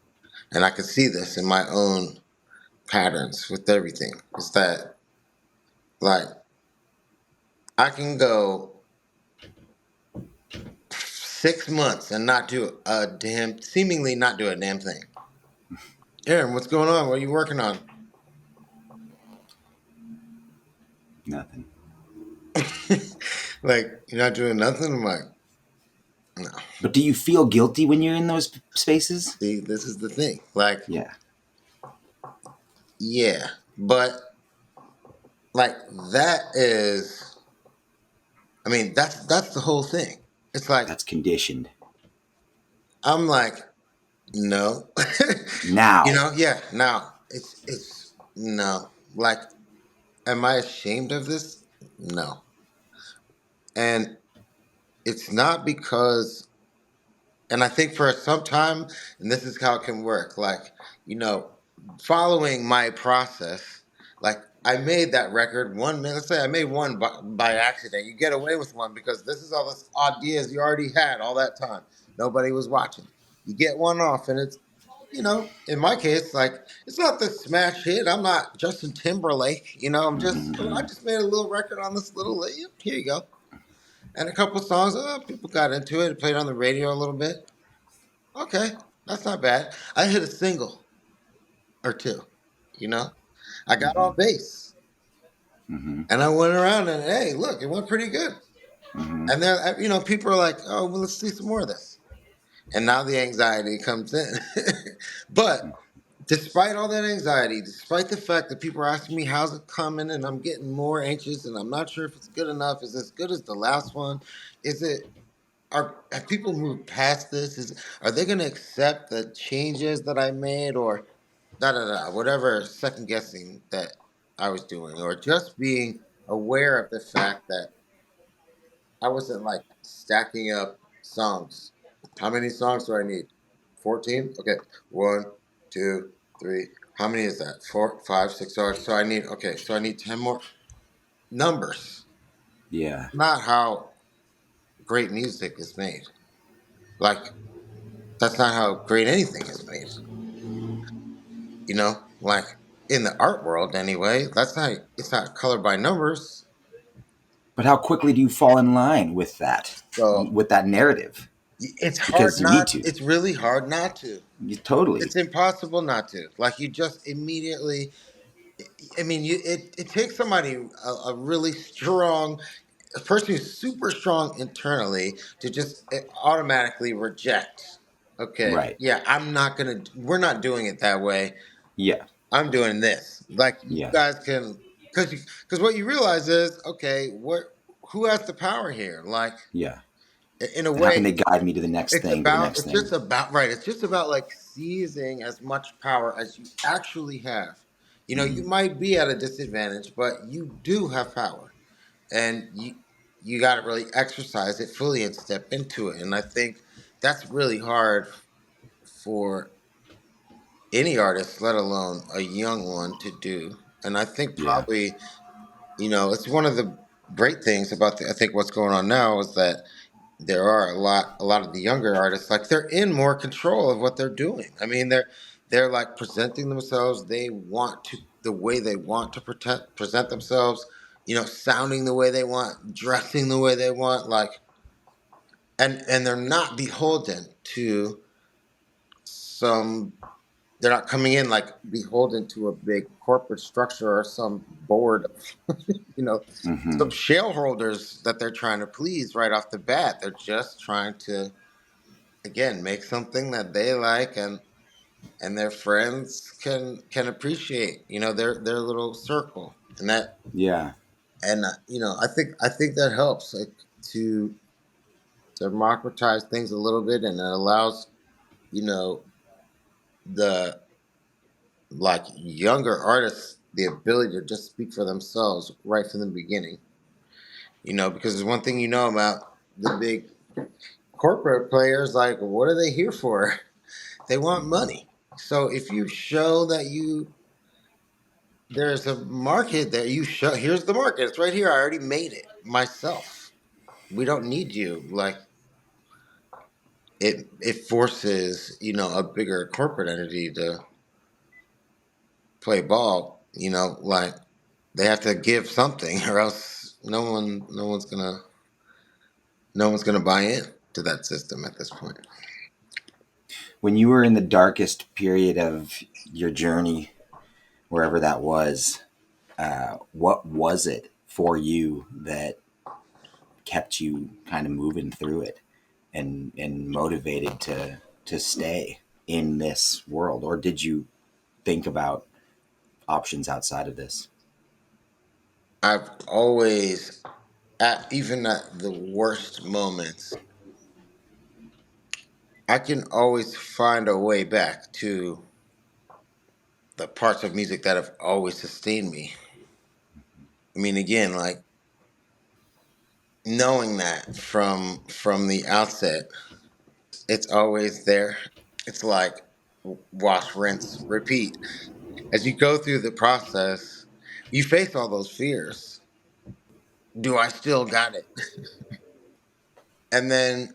And I can see this in my own patterns with everything. Is that like I can go 6 months and seemingly not do a damn thing. Aaron, what's going on? What are you working on? Nothing. Like, you're not doing nothing? I'm like, no. But do you feel guilty when you're in those spaces? See, this is the thing. Like, Yeah. yeah. But, like, that is I mean, that's the whole thing. It's like That's conditioned. I'm like, no, Now. yeah. Now it's no. Like, am I ashamed of this? No, and it's not because. And I think for some time, and this is how it can work. Like, you know, following my process, like I made that record 1 minute. Let's say I made one by accident. You get away with one because this is all the ideas you already had all that time. Nobody was watching. You get one off, and it's, in my case, like it's not the smash hit. I'm not Justin Timberlake. I Mm-hmm. just made a little record on this little. Here you go, and a couple songs. People got into it. It played on the radio a little bit. Okay, that's not bad. I hit a single or two, you know. I got Mm-hmm. on base, Mm-hmm. and I went around and hey, look, it went pretty good. Mm-hmm. And then people are like, oh, well, let's see some more of this. And now the anxiety comes in. But despite all that anxiety, despite the fact that people are asking me how's it coming, and I'm getting more anxious, and I'm not sure if it's good enough. Is it as good as the last one? Is it? Have people moved past this? Are they going to accept the changes that I made, or whatever second guessing that I was doing, or just being aware of the fact that I wasn't like stacking up songs. How many songs do I need? 14? Okay. One, two, three. How many is that? Four, five, six. So I need 10 more numbers. Yeah. Not how great music is made. Like, that's not how great anything is made. Like in the art world anyway, it's not colored by numbers. But how quickly do you fall in line So with that narrative? Because you need to. it's really hard not to. It's Totally. impossible not to. Like you just immediately, I mean, it takes somebody, a really strong, a person who's super strong internally to just automatically reject. Okay, Right. yeah, we're not doing it that way. Yeah. I'm doing this. Like you Yeah. guys can, because what you realize is, okay, who has the power here? Like Yeah. in a And how can way, they guide me to the next thing, to the next it's thing? just about right. It's just about like seizing as much power as you actually have. You Mm-hmm. might be at a disadvantage, but you do have power, and you got to really exercise it fully and step into it. And I think that's really hard for any artist, let alone a young one, to do. And I think Yeah. probably it's one of the great things about I think what's going on now is that there are a lot of the younger artists, like they're in more control of what they're doing. I mean, they're like presenting themselves. They want to the way they want to present themselves. Sounding the way they want, dressing the way they want, like, and they're not beholden to some. They're not coming in like beholden to a big corporate structure or some board of, Mm-hmm. some shareholders that they're trying to please right off the bat. They're just trying to, again, make something that they like and their friends can appreciate. Their little circle, Yeah. I think that helps, like, to democratize things a little bit, and it allows the like younger artists the ability to just speak for themselves right from the beginning. Because there's one thing about the big corporate players, like what are they here for? They want Mm-hmm. money. So if you show that there's a market there, you show here's the market. It's right here. I already made it myself. We don't need you. Like it forces, a bigger corporate entity to play ball, like they have to give something or else no one's gonna buy in to that system at this point. When you were in the darkest period of your journey, wherever that was, what was it for you that kept you kind of moving through it and motivated to stay in this world? Or did you think about options outside of this? I've always even at the worst moments, I can always find a way back to the parts of music that have always sustained me. I mean, again, like knowing that from the outset, it's always there. It's like wash, rinse, repeat. As you go through the process, you face all those fears. Do I still got it? And then,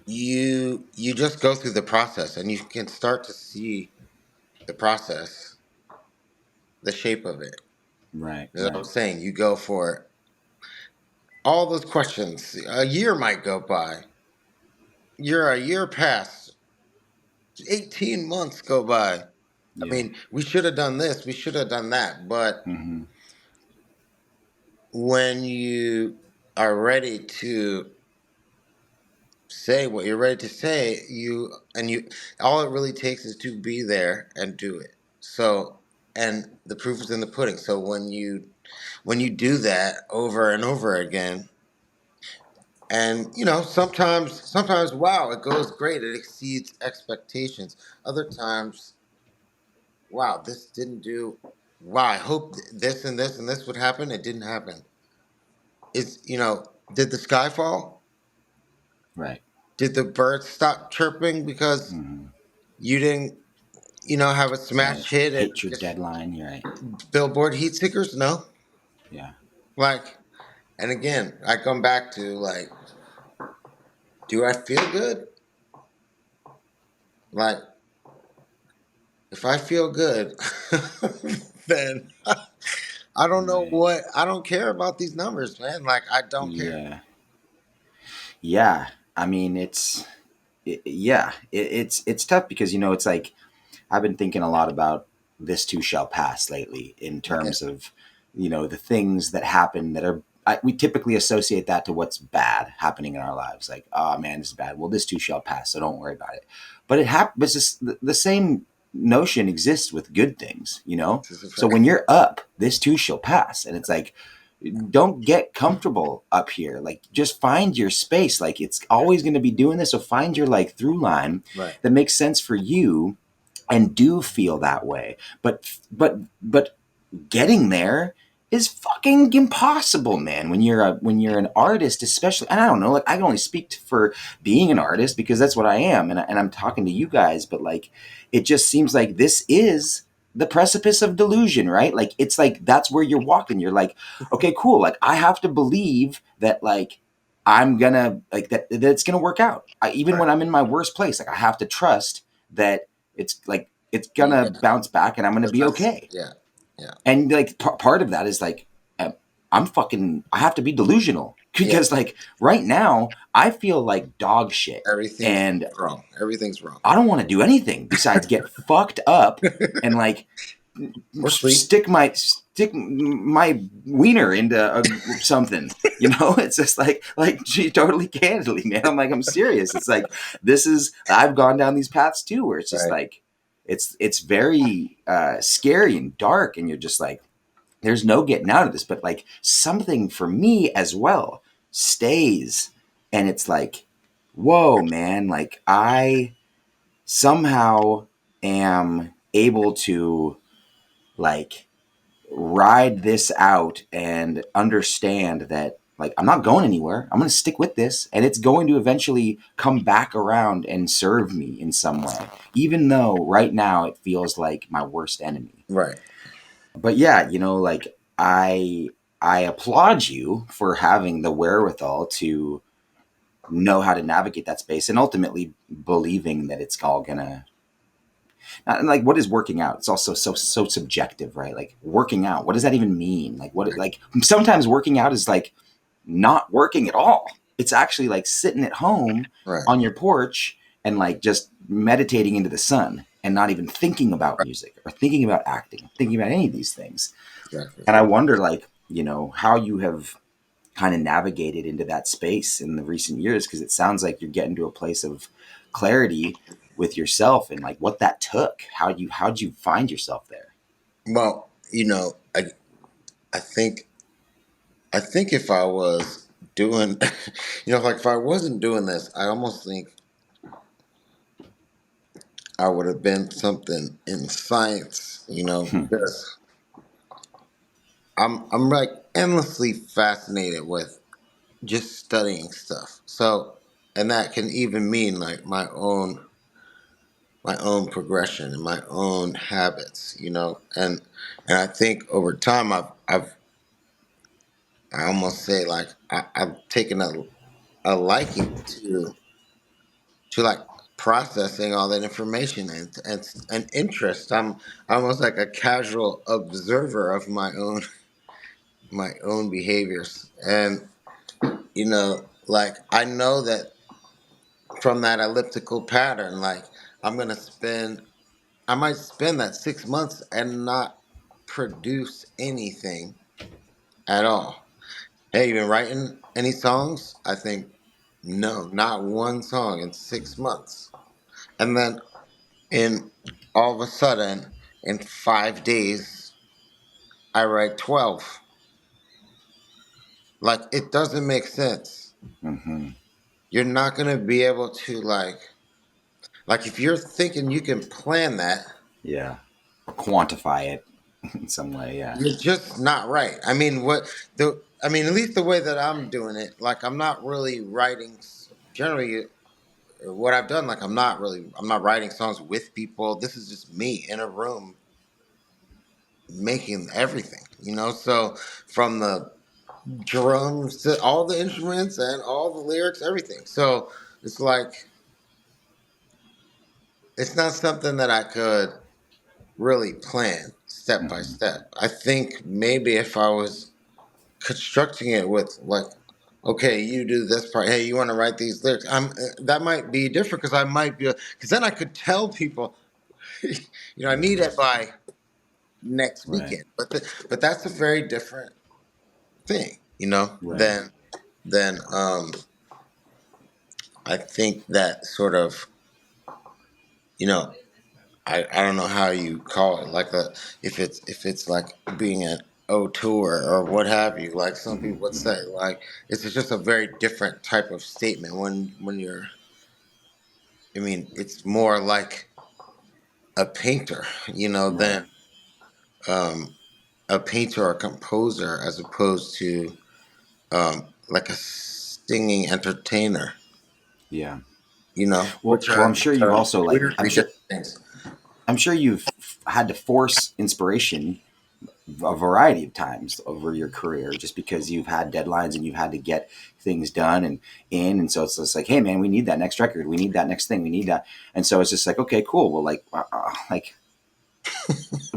you just go through the process and you can start to see the process, the shape of it. Right, As I right. was saying, you go for all those questions. A year might go by. You're a year past. 18 months go by. I Yeah. mean, we should have done this, we should have done that. But Mm-hmm. when you are ready to say what you're ready to say, you all it really takes is to be there and do it. So, and the proof is in the pudding. So when you do that over and over again, and sometimes wow, it goes great, it exceeds expectations. Other times, wow, this didn't do. Wow, I hope this and this and this would happen. It didn't happen. Did the sky fall? Right. Did the birds stop chirping because Mm-hmm. you didn't, have a Right. smash hit and Hit your just deadline. You're right. Billboard heat seekers? No. Yeah. Like, and again, I come back to like, do I feel good? Like, if I feel good, then I don't know Right. I don't care about these numbers, man. Like, I don't care. Yeah. Yeah. I mean, it's tough because it's like I've been thinking a lot about this too shall pass lately in Yeah. terms of the things that happen that are we typically associate that to what's bad happening in our lives. Like, oh man, this is bad. Well, this too shall pass, so don't worry about it. But it happens. Just the same notion exists with good things. This is a So fact. when you're up, this too shall pass, and it's like, don't get comfortable up here. Like, just find your space. Like, it's always going to be doing this. So find your like through line Right. that makes sense for you and do feel that way. But getting there is fucking impossible, man. When you're an artist, especially, and I don't know, like I can only speak for being an artist because that's what I am, and I'm talking to you guys. But like, it just seems like this is the precipice of delusion, right? Like, it's like that's where you're walking. You're like, okay, cool. Like, I have to believe that like I'm gonna like that it's gonna work out. Even Right. when I'm in my worst place, like I have to trust that it's like it's gonna Yeah. bounce back and I'm gonna be That's, okay. yeah. Yeah. And like part of that is like I have to be delusional Yeah. because like right now I feel like dog shit Everything's and wrong. Everything's wrong. I don't want to do anything besides get fucked up and like Or sleep. stick my wiener into something. It's just like she totally candidly, man. I'm like, I'm serious. It's like I've gone down these paths too, where it's just Right. like it's very scary and dark, and you're just like, there's no getting out of this. But like something for me as well stays, and it's like, whoa, man! Like I somehow am able to like ride this out and understand that like I'm not going anywhere. I'm going to stick with this and it's going to eventually come back around and serve me in some way, even though right now it feels like my worst enemy. Right. But yeah, like I applaud you for having the wherewithal to know how to navigate that space and ultimately believing that it's all gonna. And like, what is working out? It's also so subjective, right? Like, working out, what does that even mean? Like, like sometimes working out is like not working at all. It's actually like sitting at home Right. on your porch and like just meditating into the sun and not even thinking about music or thinking about acting, thinking about any of these things. Exactly. And I wonder, like, how you have kind of navigated into that space in the recent years, because it sounds like you're getting to a place of clarity with yourself and like what that took. How'd you find yourself there? Well, I think I think if I was doing, like if I wasn't doing this, I almost think I would have been something in science, Hmm. because I'm like endlessly fascinated with just studying stuff. So, and that can even mean like my own progression and my own habits, and I think over time I almost say like I've taken a liking to like processing all that information and interest. I'm almost like a casual observer of my own behaviors, and like I know that from that elliptical pattern, like I'm gonna spend I might spend that 6 months and not produce anything at all. Hey, you been writing any songs? I think no, not one song in 6 months. And then in all of a sudden, in 5 days, I write 12. Like it doesn't make sense. Hmm. You're not gonna be able to like if you're thinking you can plan that, Yeah. Or quantify it in some way. Yeah. you're just not right. I mean, at least the way that I'm doing it, like I'm not really writing. Generally, what I've done, like I'm not writing songs with people. This is just me in a room making everything. So from the drums to all the instruments and all the lyrics, everything. So it's like it's not something that I could really plan step by Hmm. step. I think maybe if I was constructing it with like, okay, you do this part. Hey, you want to write these lyrics? That might be different because I might be because then I could tell people, I need it by next Right. weekend. But that's a very different thing, Right. than I think that sort of you know I don't know how you call it, like a if it's like being an auteur or what have you, like some Hmm. people would Hmm. say, like it's just a very different type of statement when you're. I mean, it's more like a painter, Right. than um, a painter or composer, as opposed to like a singing entertainer, Yeah. which Well, are, I'm sure which you've are also like weirdly different things. I'm sure you've had to force inspiration a variety of times over your career just because you've had deadlines and you've had to get things done and so it's just like, hey man, we need that next record, we need that next thing, we need that. And so it's just like, okay, cool, well, like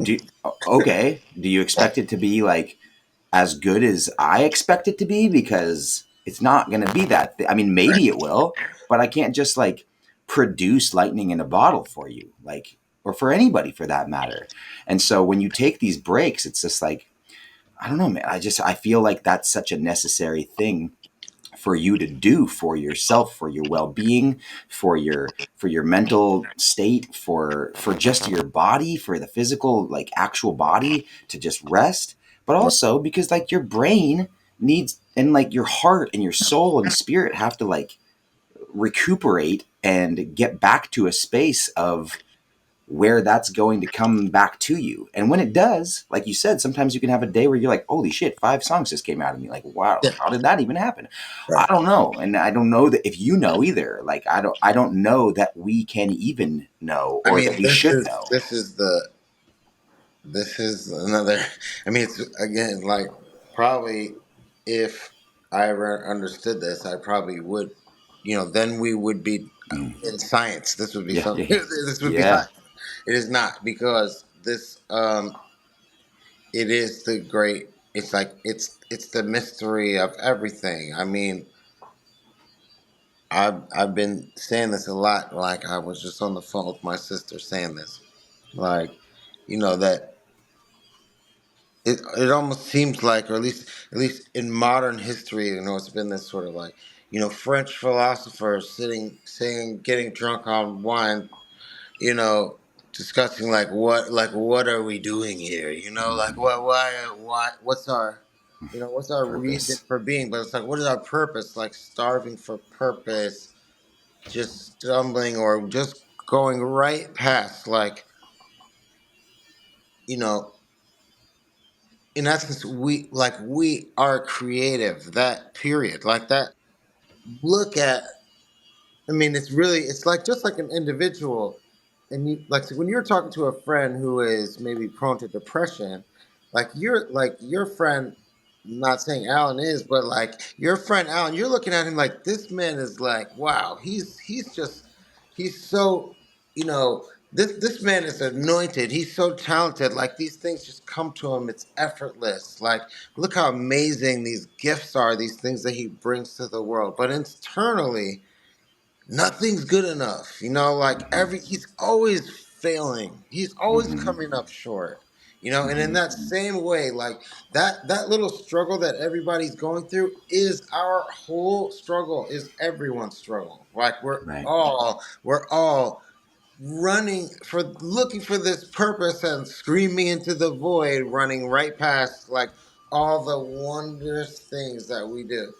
do okay, do you expect it to be like as good as I expect it to be? Because it's not going to be that I mean, maybe it will, but I can't just like produce lightning in a bottle for you, like, or for anybody for that matter. And so when you take these breaks, it's just like, I don't know, man. I feel like that's such a necessary thing for you to do for yourself, for your well-being, for your mental state, for just your body, for the physical, like actual body to just rest, but also because like your brain needs, and like your heart and your soul and spirit have to like recuperate and get back to a space of where that's going to come back to you. And when it does, like you said, sometimes you can have a day where you're like, holy shit, 5 songs just came out of me. Like, wow, Yeah, how did that even happen? I right. don't know. And I don't know that if you know either. Like, I don't know that we can even know I or mean, that we should know. this is another. I mean, it's again like probably if I ever understood this, I probably would. Then we would be Mm. in science. This would be Yeah, something. yeah, This would be yeah. science. It is not because this. It is the great. It's like it's the mystery of everything. I mean, I've been saying this a lot. Like I was just on the phone with my sister saying this. Like, that it almost seems like, or at least in modern history, it's been this sort of like, French philosophers sitting, saying, getting drunk on wine, you know, discussing like what are we doing here? Like Mm-hmm. why what's our What's our reason Purpose. for being? But it's like, what is our purpose? Like starving for purpose, just stumbling or just going right past. Like, you know, in essence, we are creative. That period, like that. Look at I mean, it's like just like an individual, and you like so when you're talking to a friend who is maybe prone to depression, like your friend, not saying Alan is, but like your friend Alan, you're looking at him like this man is like, wow, he's so this man is anointed. He's so talented. Like these things just come to him. It's effortless. Like look how amazing these gifts are. These things that he brings to the world. But internally nothing's good enough. Like Mm-hmm. he's always failing. He's always Mm-hmm. coming up short. And in Mm-hmm. that same way, like that little struggle that everybody's going through is our whole struggle, is everyone's struggle. Like Right. we're all running for looking for this purpose and screaming into the void, running right past like all the wondrous things that we do.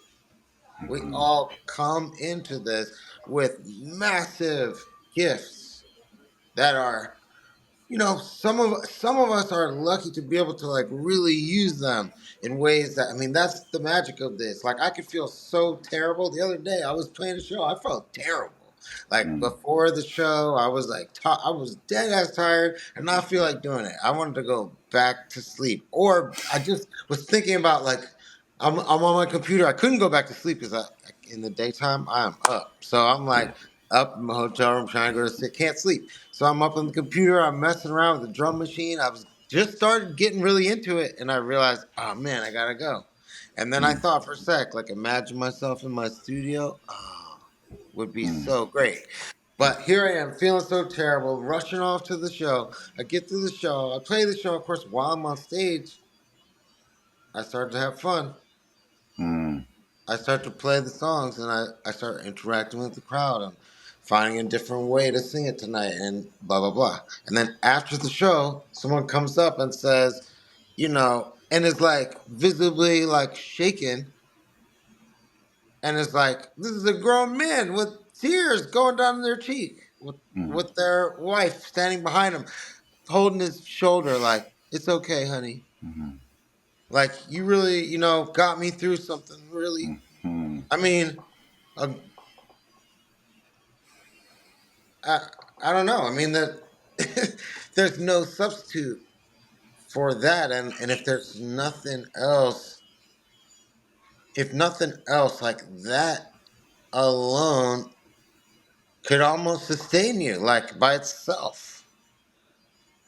We Mm-hmm. all come into this with massive gifts that are, some of us are lucky to be able to like really use them in ways that, I mean, that's the magic of this. Like I could feel so terrible. The other day I was playing a show, I felt terrible. Like Mm. before the show, I was like, I was dead ass tired and not feel like doing it. I wanted to go back to sleep, or I just was thinking about like, I'm on my computer. I couldn't go back to sleep because in the daytime I'm up. So I'm Yeah. like up in my hotel room trying to go to sleep. Can't sleep. So I'm up on the computer. I'm messing around with the drum machine. I was just started getting really into it, and I realized, oh man, I gotta go. And then I Mm. thought for a sec, like imagine myself in my studio. Oh, would be Mm. so great. But here I am, feeling so terrible, rushing off to the show. I get to the show. I play the show, of course. While I'm on stage, I start to have fun. Mm. I start to play the songs, and I start interacting with the crowd and finding a different way to sing it tonight and blah blah blah. And then after the show, someone comes up and says, and is like visibly like shaken, and is like, this is a grown man with tears going down their cheek, Mm. with their wife standing behind him, holding his shoulder like, it's okay, honey. Mm. Like you really, got me through something really. Mm. I mean, a I, I don't know. I mean that there's no substitute for that, and if there's nothing else, if nothing else, like that alone could almost sustain you, like by itself.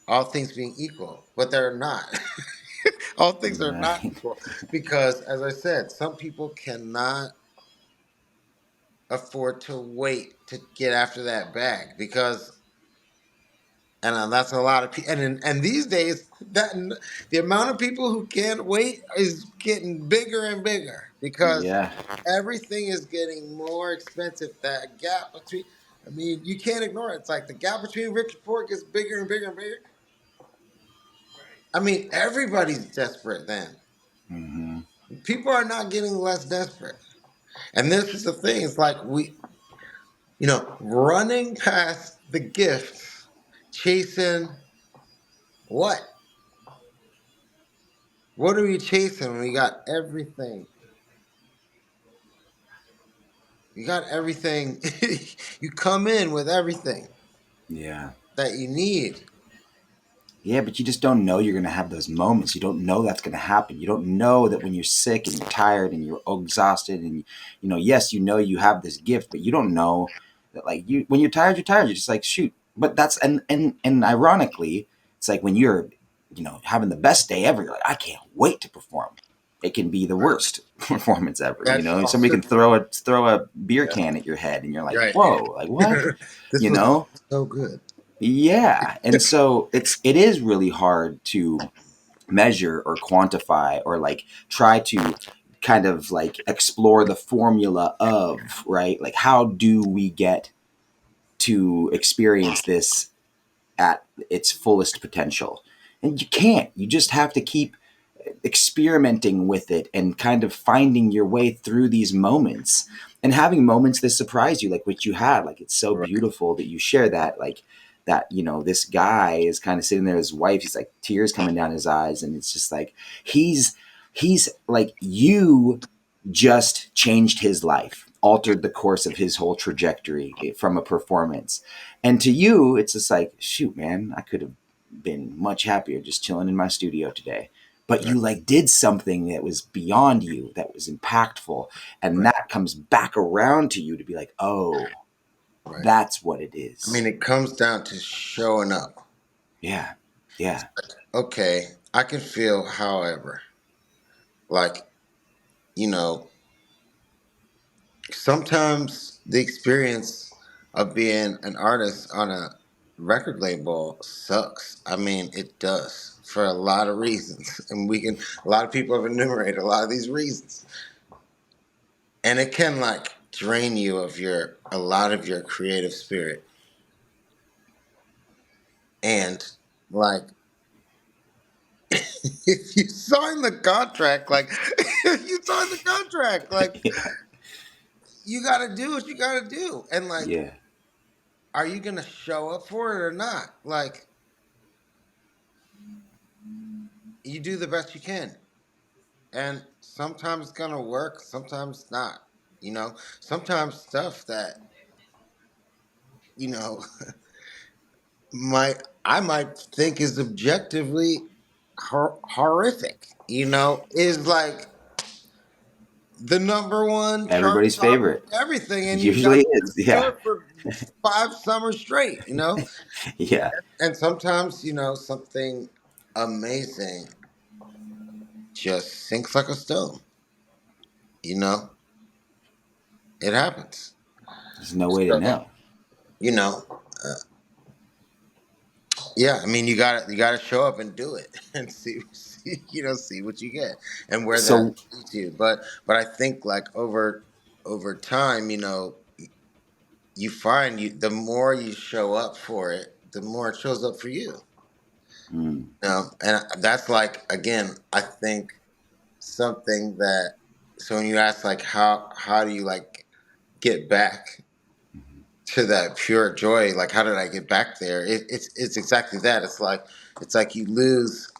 All things being equal, but they're not. All things are not Right. equal because, as I said, some people cannot afford to wait to get after that bag because and that's a lot of people. And these days, the amount of people who can't wait is getting bigger and bigger because Yeah. everything is getting more expensive. That gap between, I mean, you can't ignore it. It's like the gap between rich and poor gets bigger and bigger and bigger. I mean, everybody's desperate then. Mm-hmm. People are not getting less desperate. And this is the thing. It's like running past the gifts, chasing what? What are we chasing when we got everything? You got everything. You come in with everything Yeah. that you need. Yeah, but you just don't know you're going to have those moments. You don't know that's going to happen. You don't know that when you're sick and you're tired and you're exhausted and yes, you know you have this gift, but you don't know that like you when you're tired, you're tired. You're just like, shoot. But that's and ironically, it's like when you're, having the best day ever, you're like, I can't wait to perform. It can be the Right. worst performance ever. That's Somebody also can throw a beer yeah. can at your head and you're like, Right. whoa, like what? This You was know? so good. Yeah. And so it is really hard to measure or quantify or like try to kind of like explore the formula of, right? Like how do we get to experience this at its fullest potential? And you can't. You just have to keep experimenting with it and kind of finding your way through these moments and having moments that surprise you, like what you had. Like, it's so Right. beautiful that you share that. Like, that, this guy is kind of sitting there, his wife, he's like tears coming down his eyes, and it's just like he's like, you just changed his life, altered the course of his whole trajectory from a performance. And to you, it's just like, shoot, man, I could have been much happier just chilling in my studio today. But Right. you like did something that was beyond you, that was impactful. And Right. that comes back around to you to be like, oh, Right. that's what it I mean, is. it comes down to showing up. Yeah. Yeah. Okay, I can feel, however, like, you know, sometimes the experience of being an artist on a record label sucks. I mean, it does for a lot of reasons. And a lot of people have enumerated a lot of these reasons. And it can like drain you of a lot of your creative spirit. And like, if you sign the contract, like, if you sign the contract, like, Yeah. you got to do what you got to do. And like, Yeah. are you going to show up for it or not? Like, you do the best you can. And sometimes it's going to work, sometimes not. You know, sometimes stuff that, you know, I might think is objectively horrific, is like the number one chart Everybody's topper, favorite. everything, and you got Usually to is. do Yeah. it for 5 summers straight. Yeah. And sometimes, something amazing just sinks like a stone. You know, it happens. There's no way to So, know. you know, uh, yeah. I mean, you got to show up and do it, and see what you get and where that So, leads you. But I think like over time, you find the more you show up for it, the more it shows up for you. mm, And that's like, again, I think something that, so when you ask like how do you like get back to that pure joy, like how did I get back there, it's exactly that. It's like you lose.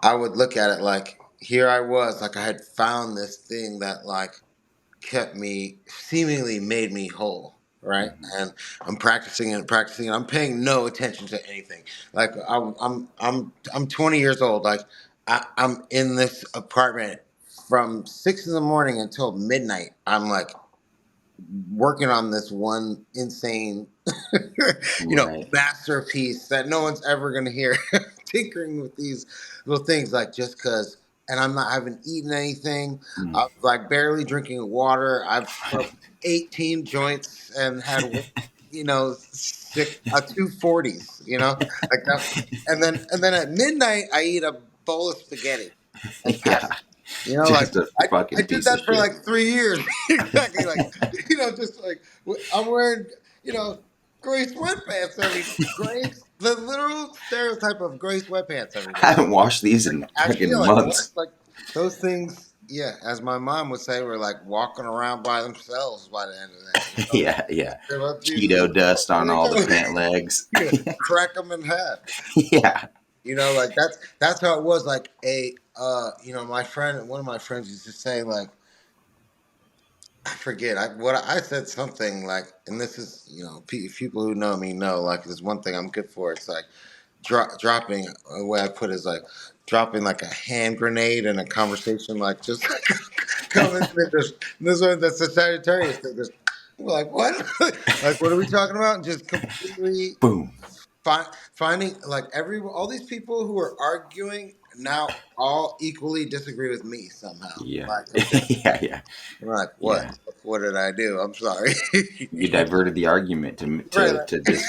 I would look at it like, here I was, like I had found this thing that like kept me, seemingly made me whole, right? mhm, And I'm practicing, and I'm paying no attention to anything. Like I'm 20 years old. Like I'm in this apartment from 6 in the morning until midnight. I'm like working on this one insane, right. masterpiece that no one's ever gonna hear. Tinkering with these little things, like just because. And I haven't eaten anything. Mm, I'm like barely drinking water. I've right. smoked 18 joints and had, two 40s. Like that. And then at midnight, I eat a bowl of spaghetti and Yeah. pasta. Like Just a I fucking did piece of that for shit. like 3 years. Exactly. Like, just like I'm wearing, gray sweatpants every day. The literal stereotype of gray sweatpants every I day. haven't washed these Like, in actually, fucking like what? months. Like those things. Yeah, as my mom would say, were like walking around by themselves by the end of that. Yeah. Yeah. They're about Cheeto dust on all the pant legs. yeah, crack them in half. Yeah. Like that's how it was. Like one of my friends used to say, like, I forget. I said something like, and this is, people who know me know, like, there's one thing I'm good for. It's like dropping. The way I put it is like dropping like a hand grenade in a conversation, like just coming. This one, that's the Sagittarius thing. Just like, what? Like, what are we talking about? And just completely Boom. finding like all these people who are arguing now all equally disagree with me somehow. Yeah. Like, I'm just Yeah. Yeah. like, Yeah. what did I do? I'm sorry. You diverted the argument to Right. to to just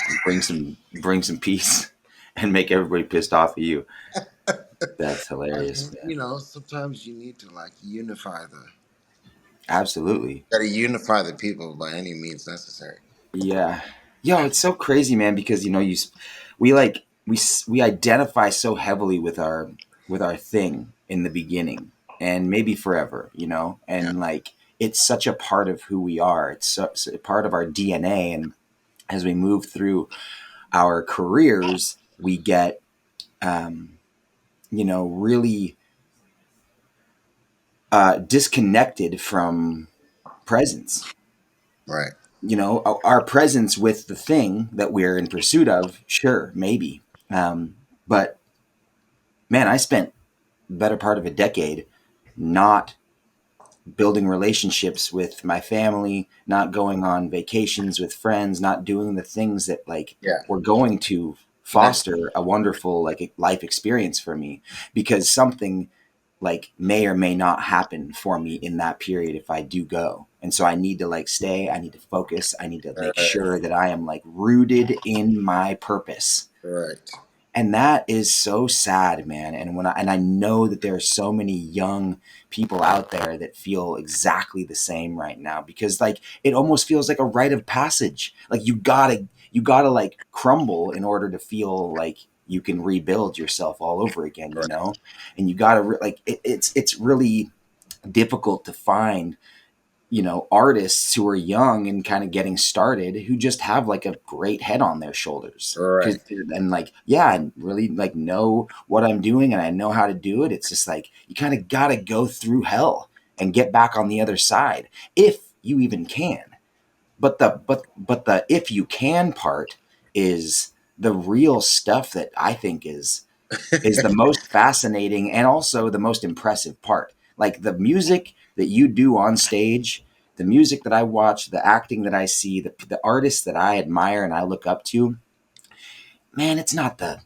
bring some peace and make everybody pissed off at you. That's hilarious, man. Sometimes you need to like unify Absolutely. gotta unify the people by any means necessary. Yeah. Yo, it's so crazy, man, because we like we identify so heavily with our thing. in the beginning and maybe forever, Yeah. and like it's such a part of who we are. It's such a part of our DNA. And as we move through our careers, we get, really disconnected from presence. Right. Our presence with the thing that we're in pursuit of, sure, maybe. But man, I spent the better part of a decade not building relationships with my family, not going on vacations with friends, not doing the things that like Yeah. were going to Next. foster a wonderful like life experience for me, because something like may or may not happen for me in that period if I do go. And so I need to like stay, I need to focus, I need to make Right. sure that I am like rooted in my purpose. Right. And that is so sad, man. And I know that there are so many young people out there that feel exactly the same right now, because like it almost feels like a rite of passage. Like you gotta like crumble in order to feel like you can rebuild yourself all over again, Right. and you gotta it's really difficult to find artists who are young and kind of getting started who just have like a great head on their shoulders. Right. Because and like, yeah, I really like know what I'm doing and I know how to do it. It's just like you kind of gotta go through hell and get back on the other side if you even can. But the if you can part is the real stuff that I think is the most fascinating and also the most impressive part. Like the music that you do on stage, the music that I watch, the acting that I see, the artists that I admire and I look up to, man, it's not the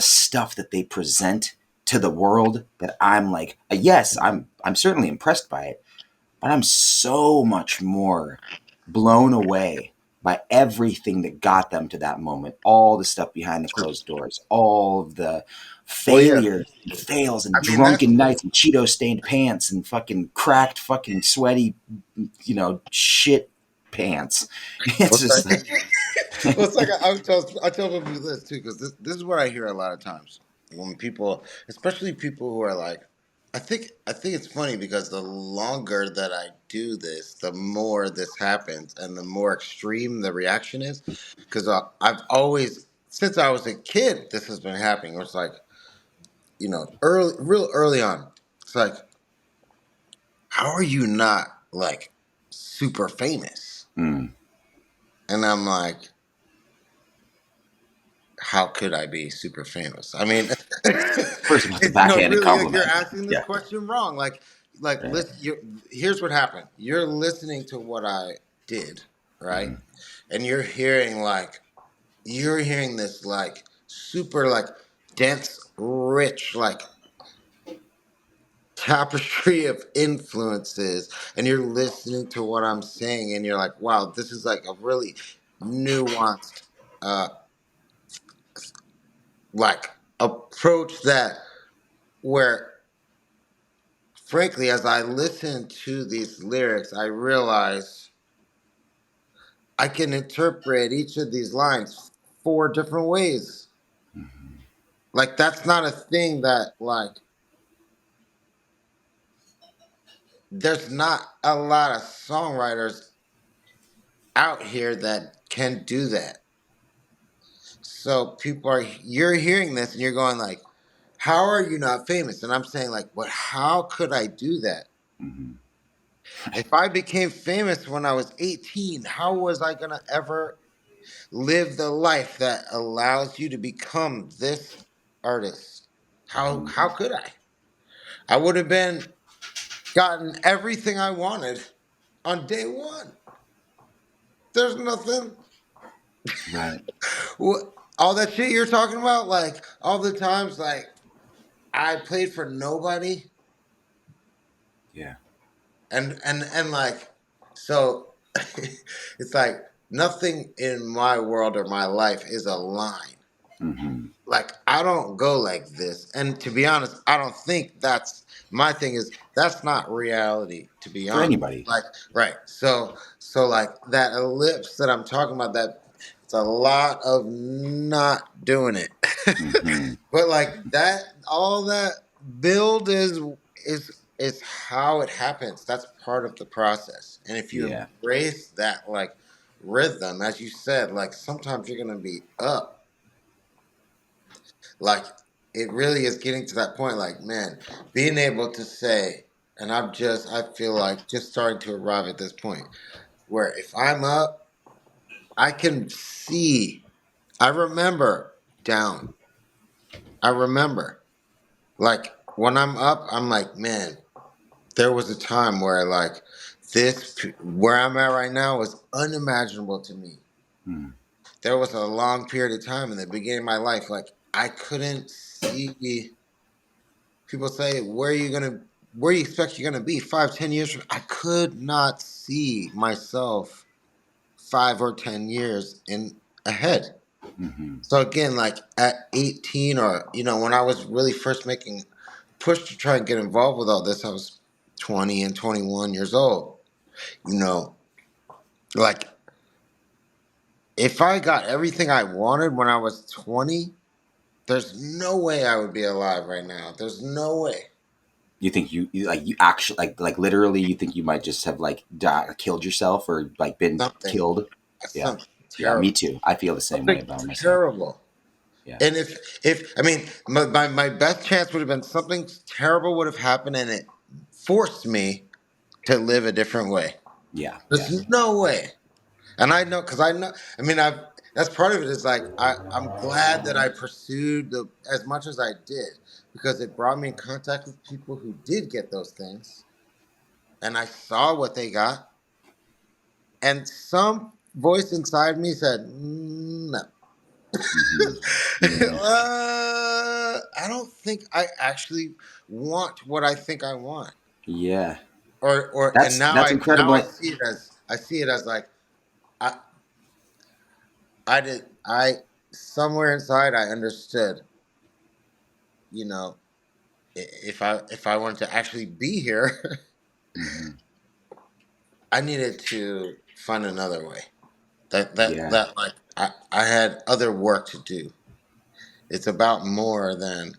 stuff that they present to the world that I'm like, yes, I'm certainly impressed by it, but I'm so much more blown away by everything that got them to that moment. All the stuff behind the closed doors, all of the Well, yeah. failures and fails and I mean, that's drunken nights and Cheeto stained pants and fucking cracked, fucking sweaty, shit pants. It's what's just that? like, Well, it's like I tell people this too, because this is what I hear a lot of times when people, especially people who are like, I think it's funny because the longer that I do this, the more this happens, and the more extreme the reaction is. Because I've always, since I was a kid, this has been happening. It's like, real early on. It's like, how are you not like super famous? mm. And I'm like, how could I be super famous? I mean, First of all, it's a no, backhanded really, like you're compliment. asking this Yeah. question wrong. Like, listen. Here's what happened. You're listening to what I did, right? Mm-hmm. And you're hearing this like super like dense, rich like tapestry of influences, and you're listening to what I'm saying, and you're like, wow, this is like a really nuanced, uh, like approach that where frankly, as I listen to these lyrics, I realize I can interpret each of these lines four different ways. Mm-hmm. Like that's not a thing that like there's not a lot of songwriters out here that can do that. So you're hearing this and you're going like, how are you not famous? And I'm saying like, but how could I do that? Mm-hmm. If I became famous when I was 18, how was I gonna ever live the life that allows you to become this artist? How could I? I would have been gotten everything I wanted on day one. There's nothing. Right. All that shit you're talking about, like all the times, like I played for nobody, Yeah. and like so, it's like nothing in my world or my life is a line. Mm-hmm. Like I don't go like this. And to be honest, I don't think that's my thing is that's not reality, to be For honest. anybody. Like right. So like that ellipse that I'm talking about, that it's a lot of not doing it. Mm-hmm. But like that all build is how it happens. That's part of the process. And if you Yeah. embrace that like rhythm, as you said, like sometimes you're gonna be up. Like it really is getting to that point, like, man, being able to say, and I feel like just starting to arrive at this point where if I'm up, I can see, I remember down. I remember. Like when I'm up, I'm like, man, there was a time where like where I'm at right now was unimaginable to me. Mm. There was a long period of time in the beginning of my life, like I couldn't see. People say, where you expect you're gonna be 5, 10 years from? I could not see myself 5 or 10 years in ahead. Hmm. So again, like at 18, or when I was really first making push to try and get involved with all this, I was 20 and 21 years old. You know, like if I got everything I wanted when I was 20, there's no way I would be alive right now. There's no way. You think you actually like literally you think you might just have like killed yourself or like been Something, killed? Yeah. something Yeah, me terrible. too. I feel the same way Something about myself. terrible. Yeah. And if I mean, my best chance would have been something terrible would have happened, and it forced me to live a different way. Yeah. Yeah. There's no way. And I know, because I know, I mean, that's part of it is like, I'm glad that I pursued as much as I did, because it brought me in contact with people who did get those things. And I saw what they got. And some voice inside me said, no. Hmm. Yeah. I don't think I actually want what I think I want. Yeah. And That's now incredible. I see it as like, I, I did, I, somewhere inside I understood, you know, if I wanted to actually be here, Hmm. I needed to find another way. Yeah. That like I had other work to do. It's about more than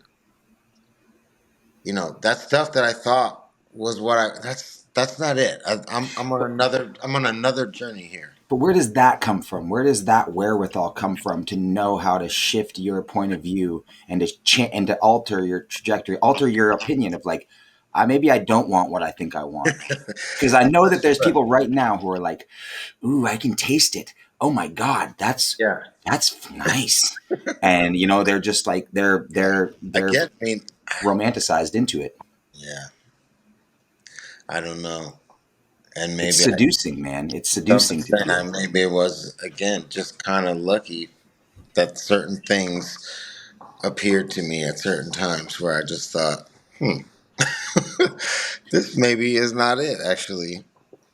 that stuff that I thought was what I. That's not it. I'm on another journey here. But where does that come from? Where does that wherewithal come from to know how to shift your point of view and and to alter your trajectory, alter your opinion of like, maybe I don't want what I think I want, because I know that there's Sure. people right now who are like, "Ooh, I can taste it. Oh my God, Yeah, that's nice," and they're just like yeah. they're Again, I mean, romanticized into it. yeah. I don't know, and It's maybe seducing, man. It's some seducing to extent, feel. maybe it was again just kind of lucky that certain things appeared to me at certain times where I just thought, this maybe is not it, actually.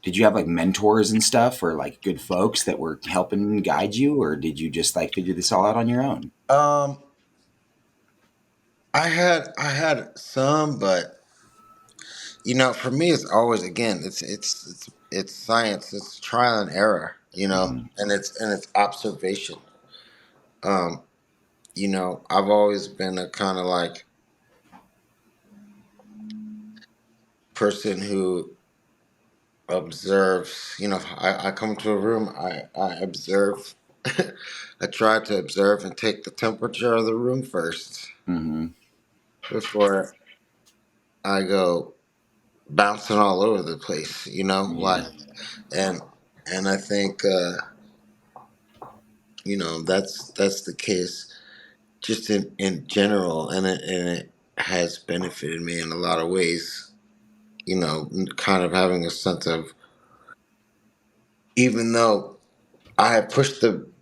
Did you have like mentors and stuff or like good folks that were helping guide you, or did you just like figure this all out on your own? Um, I had some, but for me, it's always again, it's science, it's trial and error, Hmm. and it's observation. Um, I've always been a kind of like person who observes. I come to a room, I observe. I try to observe and take the temperature of the room first Hmm. before I go bouncing all over the place. Like Yeah. and and I think that's the case just in general, and it has benefited me in a lot of ways. Kind of having a sense of, even though I have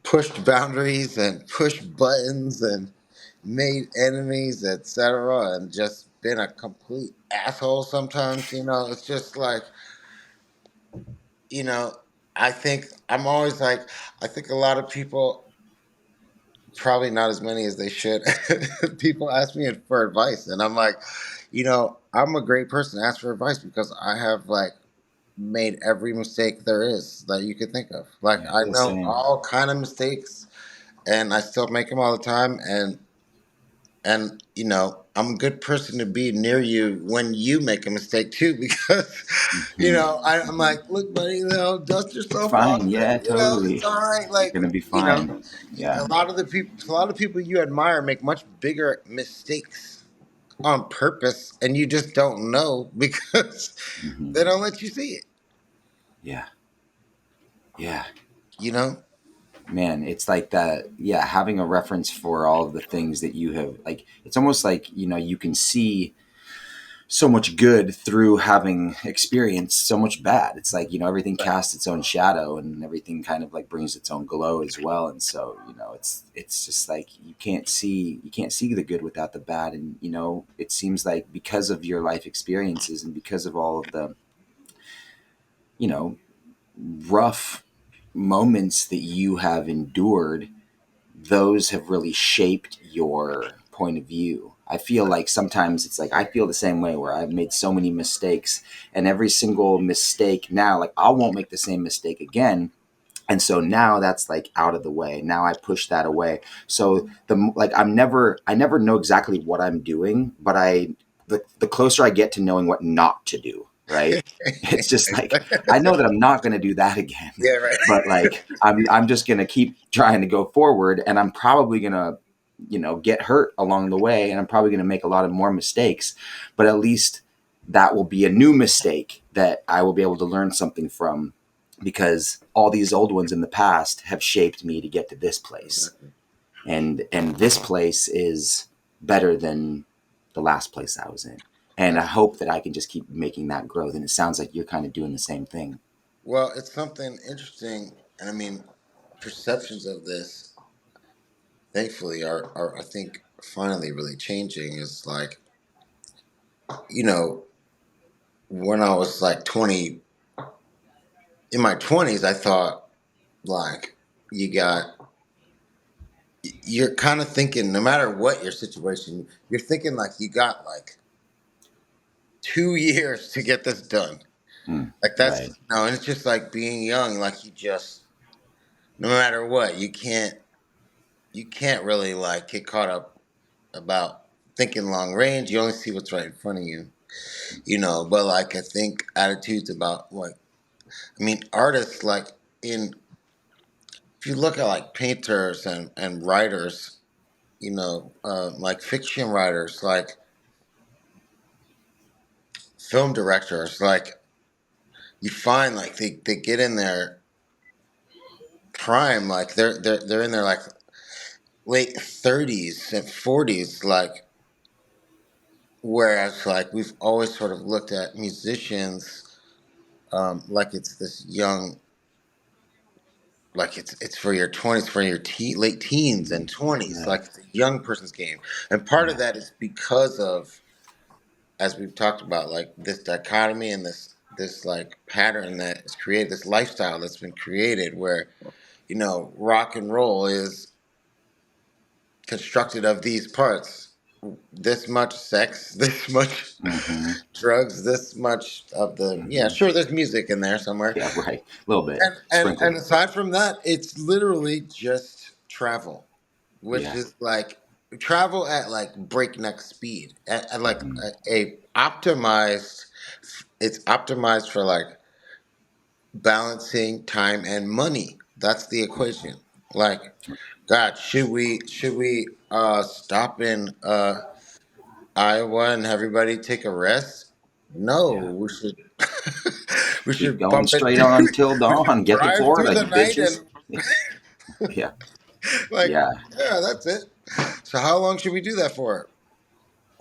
pushed boundaries and pushed buttons and made enemies, etc., and just been a complete asshole sometimes. It's just like, you know, I think I'm always like, I think a lot of people, probably not as many as they should, people ask me for advice, and I'm like, I'm a great person to ask for advice because I have like made every mistake there is that you could think of. Like Yeah, I I feel the know same. all kind of mistakes, and I still make them all the time. And And I'm a good person to be near you when you make a mistake too, because Hmm. I'm like, look, buddy, dust It's yourself off. fine. Yeah, It's totally. all right. You're gonna be fine. Yeah. A lot of people you admire make much bigger mistakes on purpose, and you just don't know because Hmm. they don't let you see it. Yeah. Yeah. You know. Man, it's like that. Yeah, having a reference for all of the things that you have, like, it's almost like, you can see so much good through having experienced so much bad. It's like, everything Right. casts its own shadow, and everything kind of like brings its own glow as well. And so, it's just like you can't see the good without the bad. And it seems like because of your life experiences and because of all of the, you know, rough moments that you have endured, those have really shaped your point of view. I feel like sometimes it's like I feel the same way where I've made so many mistakes, and every single mistake now, like I won't make the same mistake again. And so now that's like out of the way. Now I push that away. So I never know exactly what I'm doing, but the closer I get to knowing what not to do, right? It's just like I know that I'm not going to do that again, Yeah. Right. but like I'm just going to keep trying to go forward, and I'm probably going to get hurt along the way, and I'm probably going to make a lot of more mistakes, but at least that will be a new mistake that I will be able to learn something from, because all these old ones in the past have shaped me to get to this place, Exactly. and this place is better than the last place I was in, and I Right. hope that I can just keep making that growth. And it sounds like you're kind of doing the same thing. Well, it's something interesting, and I mean, perceptions of this, thankfully, are I think finally really changing. Is like, you know, when I was like 20, in my 20s, I thought like you got, you're kind of thinking, no matter what your situation, you're thinking like you got like 2 years to get this done. Mm, Like right. that's no, and it's just like being young, like you just, no matter what, you can't really like get caught up about thinking long range. You only see what's right in front of you, But like I think attitudes about like, I mean, artists like in, if you look at like painters and writers, like fiction writers, like film directors, like you find like they get in their prime, like they're in their like late 30s and 40s, like, whereas like we've always sort of looked at musicians, like it's this young, like it's for your 20s, for your late teens and Mm, 20s, right. like it's a young person's game. And part of Yeah. that is because of, as we've talked about, like this dichotomy and this like pattern that is created, this lifestyle that's been created, where rock and roll is constructed of these parts: this much sex, this much Hmm. drugs, this much of the, yeah, Hmm. sure, there's music in there somewhere. Yeah. Right. A little bit And sprinkled. aside from that, it's literally just travel, which Yeah. is like travel at like breakneck speed, at like Hmm. a optimized. It's optimized for like balancing time and money. That's the equation. Like, God, should we stop in Iowa and everybody take a rest? No, Yeah. we should we Keep should going bump it. straight on till We should dawn. Get to drive through Florida, the you night bitches. and Yeah. like, Yeah. yeah, that's it. So how long should we do that for?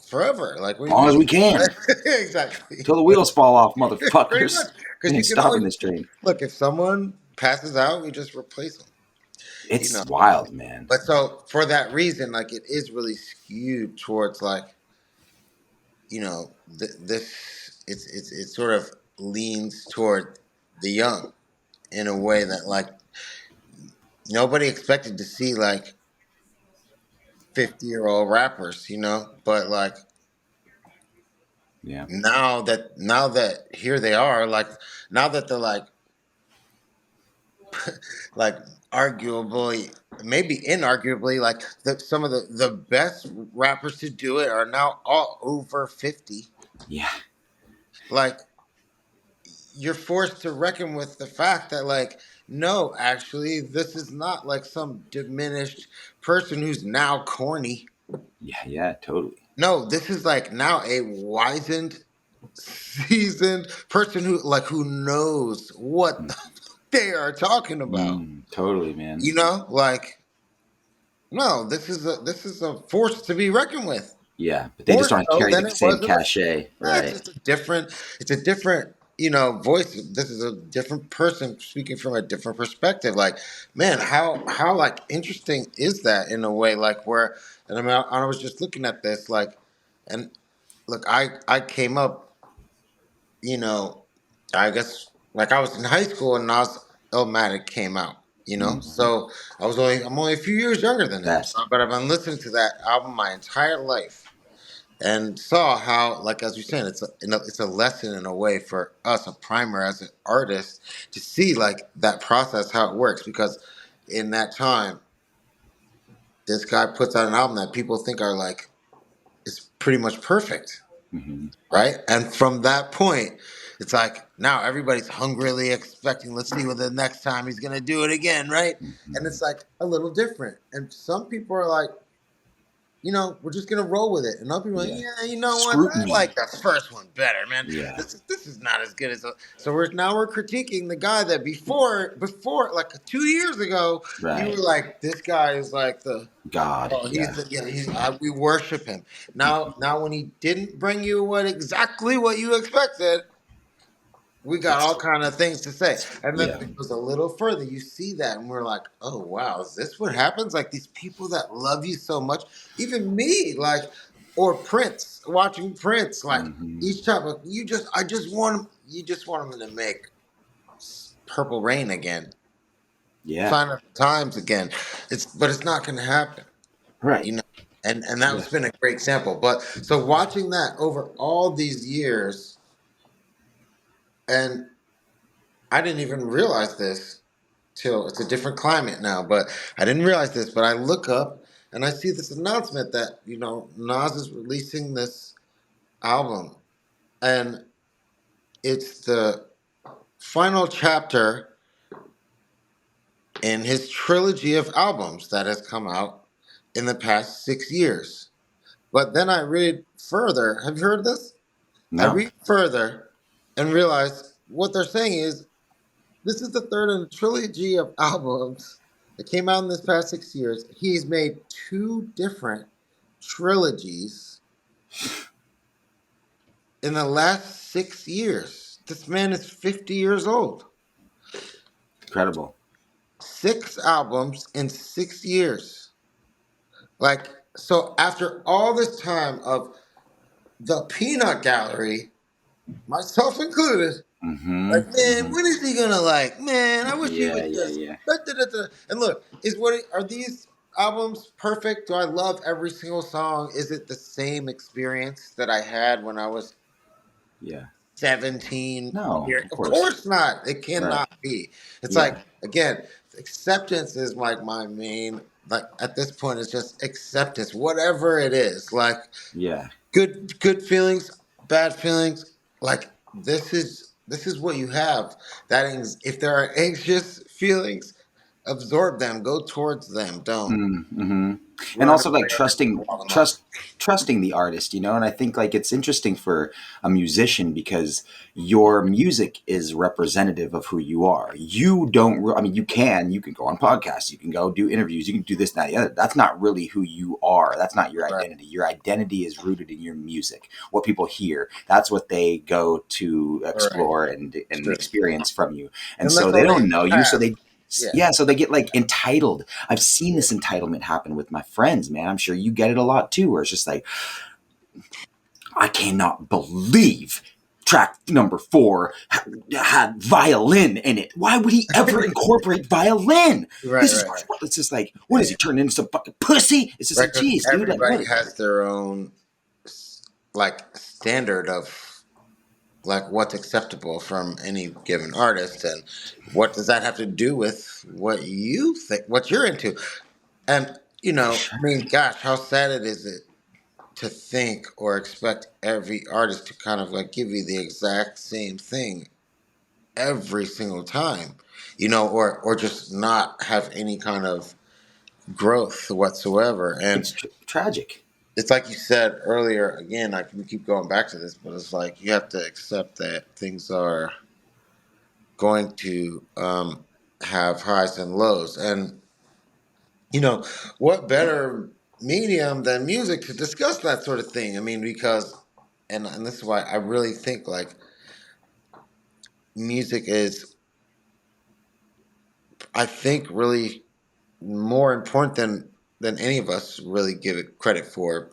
Forever. Like As long as we we can, exactly. till the wheels fall off, Pretty much, motherfuckers. We because you ain't can stopping always this train. look, if someone passes out, we just replace them. You It's know. wild, man. But so for that reason, like it is really skewed towards like, this. It sort of leans toward the young in a way Hmm. that like nobody expected to see like 50-year-old rappers, but like Yeah. now that here they are, like now that they're like arguably, maybe inarguably, like some of the best rappers to do it are now all over 50. Yeah. Like, you're forced to reckon with the fact that, like, no, actually, this is not like some diminished person who's now corny. Yeah. Yeah. Totally. No, this is like now a wizened, seasoned person who knows what Mm, they are talking about. totally, man. You know, like, no, this is a force to be reckoned with. Yeah, but they just More aren't so carrying than the it same was in the. cachet, It's right? just a different, voice. This is a different person speaking from a different perspective. Like, man, how like interesting is that in a way? Like, where, and I mean, I was just looking at this, like, and look, I came up, you know, I guess like I was in high school and Nas Illmatic came out. Mm, So I'm only a few years younger than him. So, fast. but I've been listening to that album my entire life and saw how, like as you're saying, it's a lesson in a way for us, a primer as an artist, to see like that process, how it works. Because in that time, this guy puts out an album that people think are like is pretty much perfect, Hmm. right? And from that point, it's like now everybody's hungrily expecting. Let's see what the next time he's gonna do it again, right? And Hmm. it's like a little different. And some people are like, we're just gonna roll with it. And other people are like, Yeah. yeah, you know what? I Scrutiny. like the first one better, man. Yeah. This is not as good as so we're critiquing the guy that before like 2 years ago you were Right. like, this guy is like God. he's Yeah. we worship him. Now when he didn't bring you exactly what you expected, we got all It's, kind of things to say. And then yeah. it goes a little further. You see that, and we're like, oh, wow, is this what happens? Like these people that love you so much, even me, like, or Prince, watching Prince, like Hmm. each time, like, you just want him to make Purple Rain again, Yeah. Sign of the Times again. But it's not going to happen, Right. you know. And that Yeah. has been a great example. But so watching that over all these years, and I didn't even realize this till it's a different climate now, but I didn't realize this. But I look up and I see this announcement that, Nas is releasing this album. And it's the final chapter in his trilogy of albums that has come out in the past 6 years. But then I read further. Have you heard this? I No. read further and realize what they're saying is this is the third in a trilogy of albums that came out in this past 6 years. He's made two different trilogies in the last 6 years. This man is 50 years old. Incredible. 6 albums in 6 years. Like, so after all this time of the peanut gallery, myself included, Hmm. like, man, Hmm. when is he gonna, like, man, I wish he Yeah. would Yeah. just Yeah. da, da, da, da. And look, are these albums perfect? Do I love every single song? Is it the same experience that I had when I was Yeah. 17 No. here? Of Of course. course not. It Right. cannot be. It's like, Yeah. again, acceptance is like my main, like at this point it's just acceptance, whatever it is. Like, Yeah. good feelings, bad feelings. Like, this is what you have. If there are anxious feelings, absorb them, go towards them. Don't Mm-hmm. And run also like away and trusting wall them up. trusting the artist, and I think like it's interesting for a musician because your music is representative of who you are. You don't I mean you can go on podcasts, you can go do interviews, you can do this, that, and the other. That's not really who you are. That's not your Right, identity. Your identity is rooted in your music. What people hear, that's what they go to right. explore and True. experience from you. And And so that's they all they don't know you, so have. they Yeah. yeah, so they get like entitled. I've seen this entitlement happen with my friends, man. I'm sure you get it a lot too, where it's just like, I cannot believe track number 4 had violin in it. Why would he ever incorporate violin? Right, This is, right, right. it's just like, what Yeah, is he yeah. turning into some fucking pussy? It's just Right, like, because geez, dude, like everybody what? has their own like standard of like what's acceptable from any given artist, and what does that have to do with what you think, what you're into? And For I sure. mean, gosh, how sad it is it to think or expect every artist to kind of like give you the exact same thing every single time, or just not have any kind of growth whatsoever. And It's tragic. it's like you said earlier. Again, I can keep going back to this, but it's like you have to accept that things are going to have highs and lows. And what better medium than music to discuss that sort of thing? I mean, because and this is why I really think like music is, I think, really more important than any of us really give it credit for.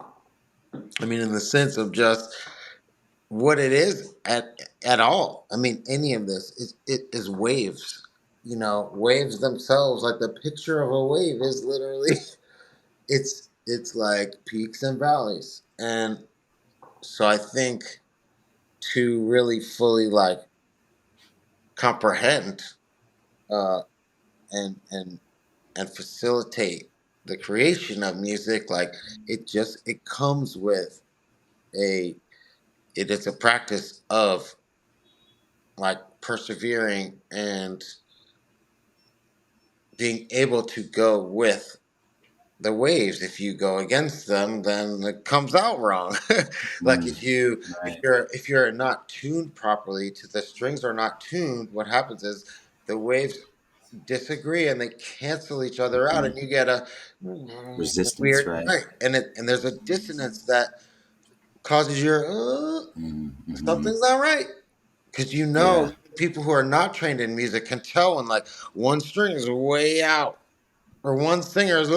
I mean, in the sense of just what it is at all. I mean, any of this is waves. Waves themselves, like the picture of a wave is literally it's like peaks and valleys. And so I think to really fully like comprehend uh and and facilitate the creation of music, like it comes with a it is a practice of like persevering and being able to go with the waves. If you go against them, then it comes out wrong. Like Mm, if right. you're not tuned properly, to the strings are not tuned, what happens is the waves disagree and they cancel each other out, Hmm. and you get a Resistance, weird, right? right, and there's a dissonance that causes your Mm-hmm. something's not right, because Yeah. people who are not trained in music can tell when like one string is way out or one singer is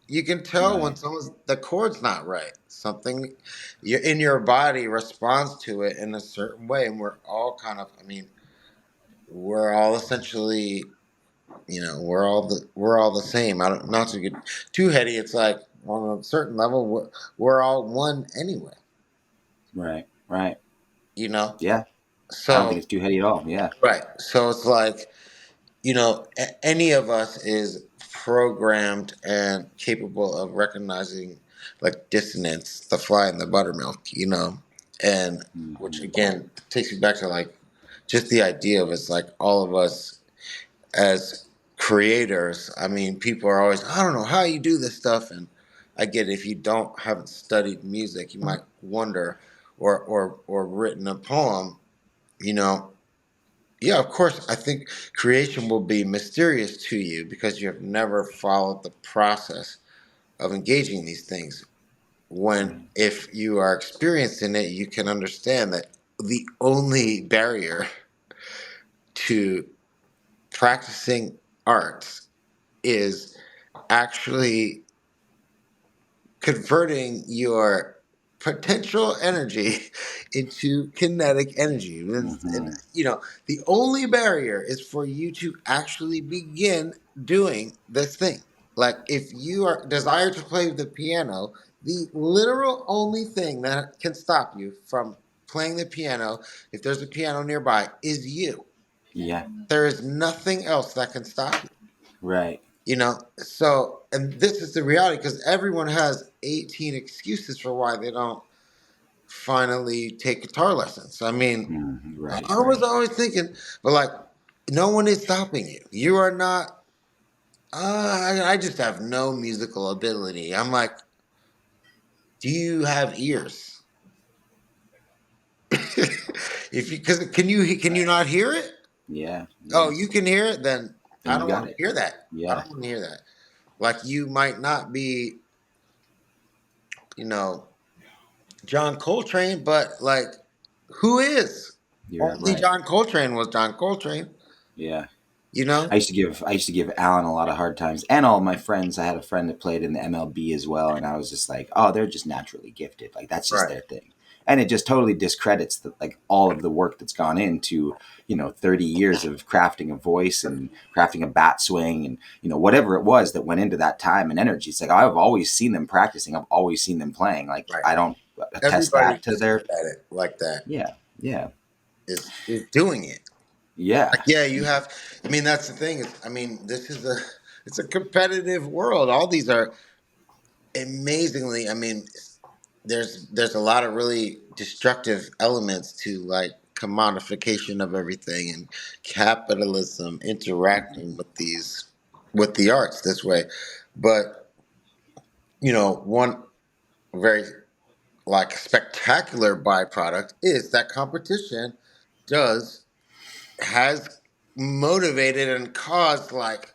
you can tell when Right. someone's the chord's not right. Something in your body responds to it in a certain way, and we're all kind of, I mean, we're all essentially, we're all the same. I don't, not to get too heady. It's like on a certain level, we're all one anyway. Right. Right. You know. Yeah. I don't think So it's too heady at all. Yeah. right. So it's like, any of us is programmed and capable of recognizing like dissonance, the fly in the buttermilk, and which Hmm. again takes me back to like just the idea of it's like all of us as creators. I mean, people are always, I don't know how you do this stuff, and I get it. If you haven't studied music, you might wonder, or written a poem, you know. Yeah, of course. I think creation will be mysterious to you because you have never followed the process of engaging these things. When, Right. if you are experiencing it, you can understand that the only barrier to practicing arts is actually converting your potential energy into kinetic energy. And, Hmm. the only barrier is for you to actually begin doing this thing. Like if you are desire to play the piano, the literal only thing that can stop you from playing the piano, if there's a piano nearby, is you. Yeah. There is nothing else that can stop you. Right. So, and this is the reality, because everyone has 18 excuses for why they don't finally take guitar lessons. I mean, Right. I was Right. always thinking, but like, no one is stopping you. You are not, I just have no musical ability. I'm like, do you have ears? If you, because can you not hear it? Yeah. Oh, Yeah. you can hear it? Then Then I you don't got want to it. hear that. I Yeah. don't want to hear that. Like, you might not be, you know, John Coltrane, but like, who is? You're Only right. John Coltrane was John Coltrane. Yeah. You know? I used to give Alan a lot of hard times, and all my friends. I had a friend that played in the MLB as well, and I was just like, oh, they're just naturally gifted. Like that's just Right. their thing, and it just totally discredits like all of the work that's gone into 30 years of crafting a voice and crafting a bat swing and whatever it was that went into that time and energy. It's like I've always seen them practicing. I've always seen them playing. Like Right. I don't. attest Everybody that to who's good their, at it like that yeah, yeah, is doing it. Like, yeah, yeah, you have. I mean, that's the thing. I mean, it's a competitive world. All these are amazingly. I mean, there's a lot of really destructive elements to like commodification of everything and capitalism interacting with the arts this way. But one very like spectacular byproduct is that competition does has motivated and caused like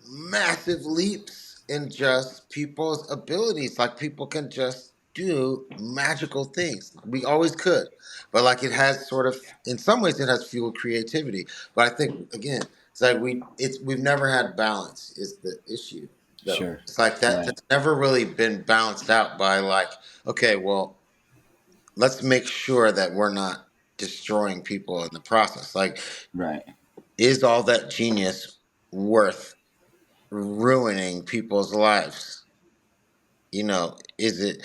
massive leaps in just people's abilities. Like people can just do magical things. We always could. But like it has sort of in some ways it has fueled creativity. But I think again, it's like we've never had balance is the issue though. sure, It's like right, that's never really been balanced out by like, okay, well, let's make sure that we're not destroying people in the process. Like, right. is all that genius worth ruining people's lives? Is it,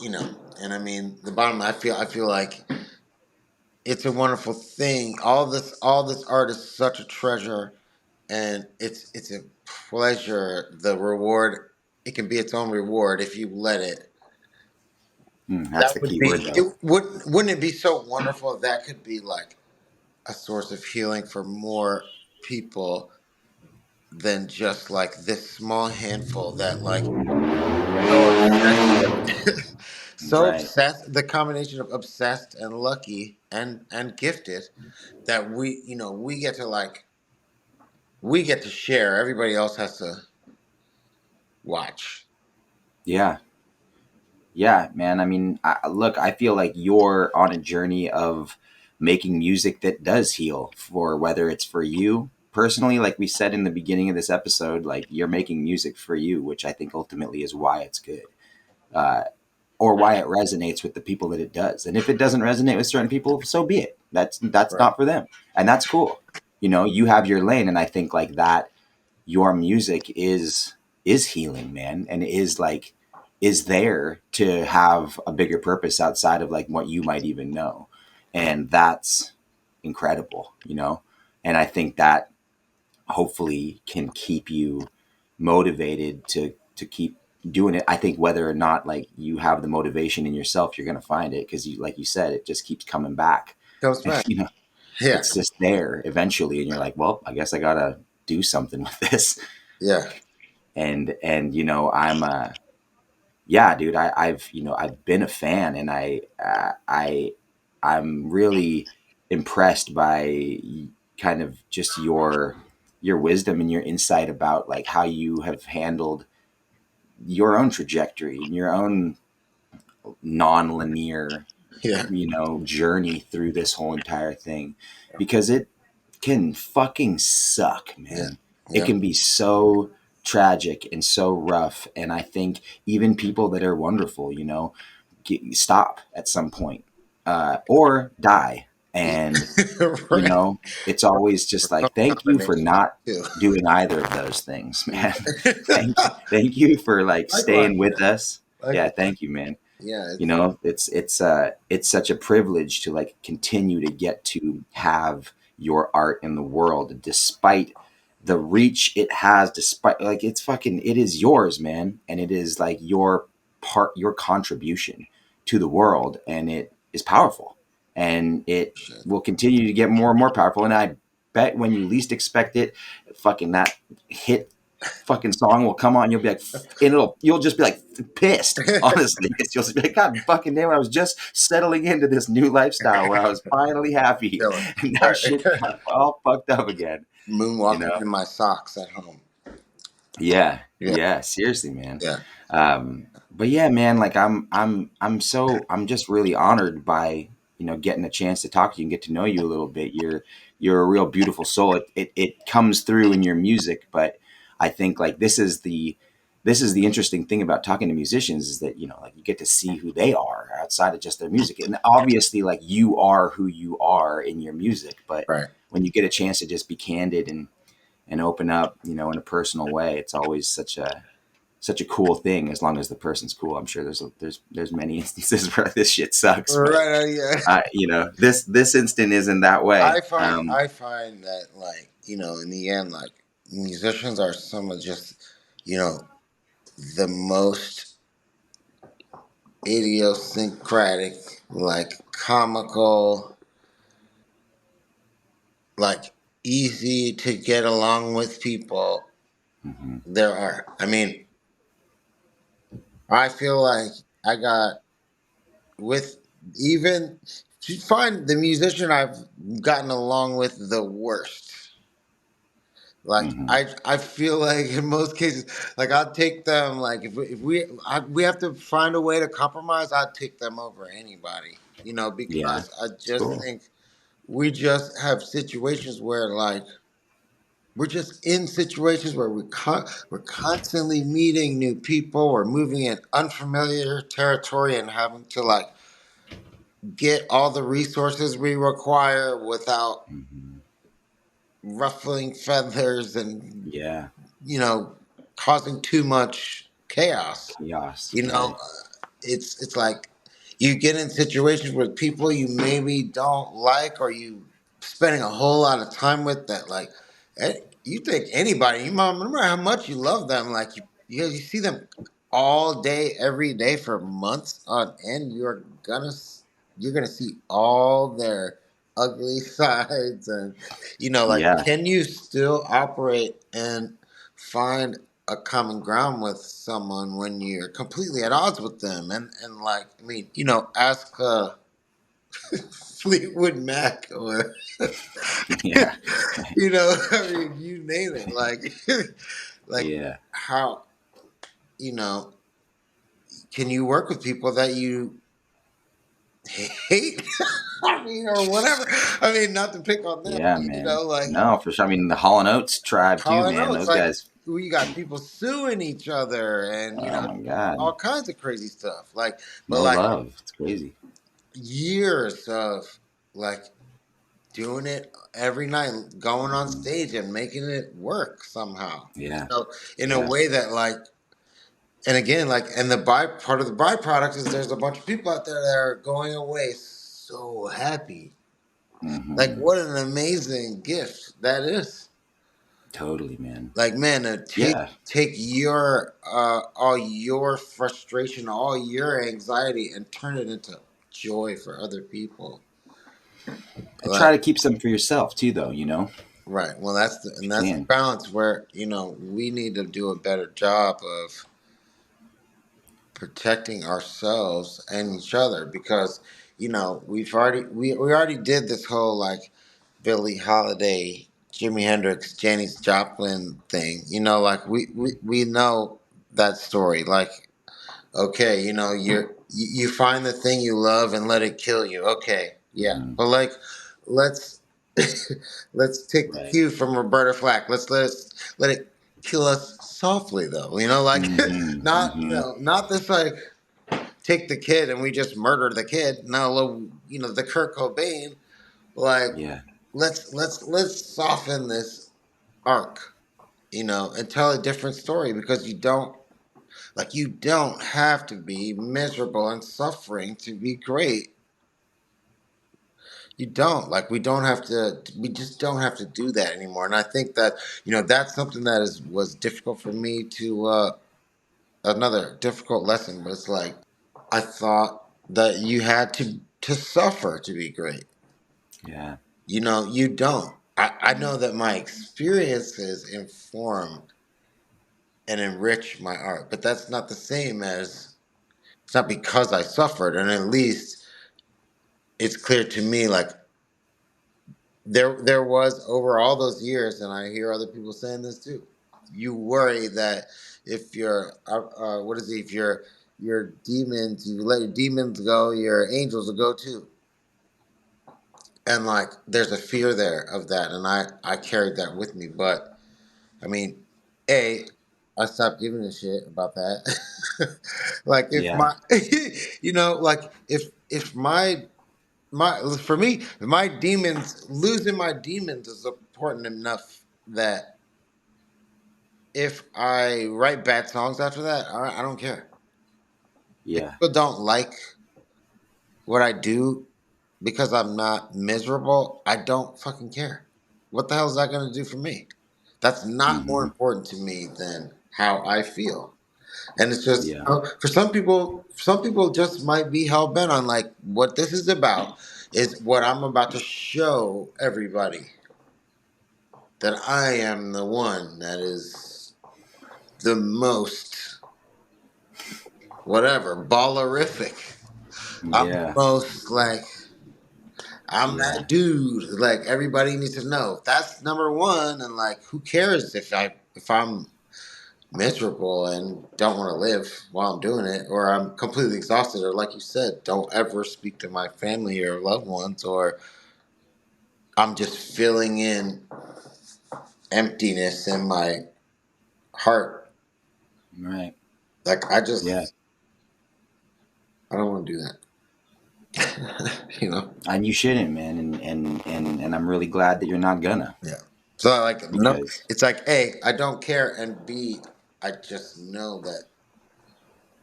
and I mean, the bottom line, I feel like it's a wonderful thing. All this art is such a treasure, and it's a pleasure. The reward, it can be its own reward if you let it. That's That the would key be word though. wouldn't it be so wonderful if that could be like a source of healing for more people than just like this small handful that like so obsessed so Right. obsessed, the combination of obsessed and lucky and gifted, that we get to like we get to share, everybody else has to watch. Yeah. Yeah, man. I mean, look, I feel like you're on a journey of making music that does heal, for whether it's for you personally, like we said in the beginning of this episode, like you're making music for you, which I think ultimately is why it's good. Uh, or why it resonates with the people that it does. And if it doesn't resonate with certain people, so be it. That's Right. not for them. And that's cool. You have your lane, and I think like that your music is healing, man, and is there to have a bigger purpose outside of like what you might even know. And that's incredible. And I think that hopefully can keep you motivated to keep doing it. I think whether or not like you have the motivation in yourself, you're going to find it, because you, like you said, it just keeps coming back. Comes And back. Yeah. it's just there eventually, and you're like, well, I guess I gotta do something with this. Yeah. And I'm yeah, dude, I've been a fan, and I'm really impressed by kind of just your wisdom and your insight about like how you have handled your own trajectory and your own non-linear Yeah. journey through this whole entire thing, because it can fucking suck, Yeah. man. It Yeah. can be so tragic and so rough. And I think even people that are wonderful, stop at some point, or die. And, Right. it's always just Some like, thank you for combination not too. doing either of those things, man. Thank you for like Likewise. staying with us. Yeah. Likewise. Thank you, man. Yeah. It's such a privilege to like continue to get to have your art in the world, despite the reach it has, despite like it is yours, man. And it is like your contribution to the world, and it is powerful, and it Shit. will continue to get more and more powerful. And I bet when you least expect it, fucking that hit fucking song will come on. You'll be like, and you'll just be like pissed, honestly. You'll just be like, God fucking damn, I was just settling into this new lifestyle where I was finally happy, Chilling. and now Right. shit got all fucked up again. You Moonwalking know? in my socks at home. Yeah, Yeah. yeah, seriously, man. Yeah. But yeah, man, like I'm just really honored by getting a chance to talk to you and get to know you a little bit. You're a real beautiful soul. It comes through in your music, but I think like this is the interesting thing about talking to musicians, is that like you get to see who they are outside of just their music. And obviously like you are who you are in your music, but Right. when you get a chance to just be candid and open up, in a personal way, it's always such a cool thing as long as the person's cool. I'm sure there's many instances where this shit sucks, but Right, yeah. this instant isn't that way. I find that, like, in the end, like, musicians are some of just, you know, the most idiosyncratic, like, comical, like, easy to get along with people Hmm. there are. I mean, I feel like I got with even to find the musician I've gotten along with the worst. Like, Hmm. I feel like in most cases, like, I'd take them. Like, we have to find a way to compromise, I'd take them over anybody. Yeah, Because I it's just cool. think we just have situations where, like, we're just in situations where we're constantly meeting new people, or moving in unfamiliar territory, and having to, like, get all the resources we require without Hmm. ruffling feathers and, Yeah, you know, causing too much chaos. chaos. You know, Right. it's like you get in situations with people you maybe don't like, or you spending a whole lot of time with, that, like, you think anybody, you might remember how much you love them, like, you see them all day every day for months on end, you're gonna see all their ugly sides, and, like, Yeah. can you still operate and find a common ground with someone when you're completely at odds with them? And, like, I mean, ask Fleetwood Mac, or Yeah. I mean, you name it, like, like, Yeah. how, you know can you work with people that you hate? I mean, or whatever. I mean, not to pick on them, Yeah, but, man. like, No, for sure. I mean, the Hall and Oates tribe too, how I man. know it's Those like guys. we got people suing each other, and, Oh my god, all kinds of crazy stuff. Like, but, no like, love. It's crazy. years of, like, doing it every night, going on Hmm. stage and making it work somehow. Yeah. In a Yeah. way that, like, and again, like, and part of the byproduct is there's a bunch of people out there that are going away so happy. Like, Hmm. what an amazing gift that is. Totally, man. Like, man, to Yeah. take your all your frustration, all your anxiety, and turn it into joy for other people. And try Like, to keep some for yourself too, though. You know, right. Well, that's if and you that's the can. balance where, we need to do a better job of protecting ourselves and each other, because, we already did this whole, like, Billie Holiday, Jimi Hendrix, Janis Joplin thing. Like, we know that story. Like, okay, you find the thing you love and let it kill you. Okay, yeah, Hmm. but, like, let's let's take the Right. cue from Roberta Flack. Let it kill us softly, though. Like, Hmm. not, Hmm. not this, like, take the kid and we just murder the kid. No, the Kurt Cobain. Like, Yeah. let's soften this arc, and tell a different story, because you don't have to be miserable and suffering to be great. You don't, like, we just don't have to do that anymore. And I think that, that's something that was difficult for me to, another difficult lesson was, like, I thought that you had to suffer to be great. Yeah. You don't. I know that my experiences inform and enrich my art, but that's not the same as, it's not because I suffered. And at least it's clear to me, like, there was, over all those years, and I hear other people saying this too. You worry that if you're, what is it? If your demons, you let your demons go, your angels will go too. And, like, there's a fear there of that, and I carried that with me. But, I mean, I stopped giving a shit about that. Like, if Yeah. my, like, if for me, my demons, losing my demons is important enough that if I write bad songs after that, I don't care. If Yeah. people don't like what I do because I'm not miserable, I don't fucking care. What the hell is that going to do for me? That's not more Hmm. important to me than how I feel. And it's just, Yeah. for some people just might be hell bent on like what this is about is what I'm about to show everybody that I am the one that is the most whatever ballerific. I'm the Yeah. most like I'm Yeah. that dude. Like everybody needs to know that's number one. And like, who cares if I'm miserable and don't want to live while I'm doing it, or I'm completely exhausted, or like you said, don't ever speak to my family or loved ones, or I'm just filling in emptiness in my heart. Right. Like Yeah. I don't want to do that. You know. And you shouldn't, man. And I'm really glad that you're not gonna, Yeah. So like no, because it's like A, I don't care, and B, I just know that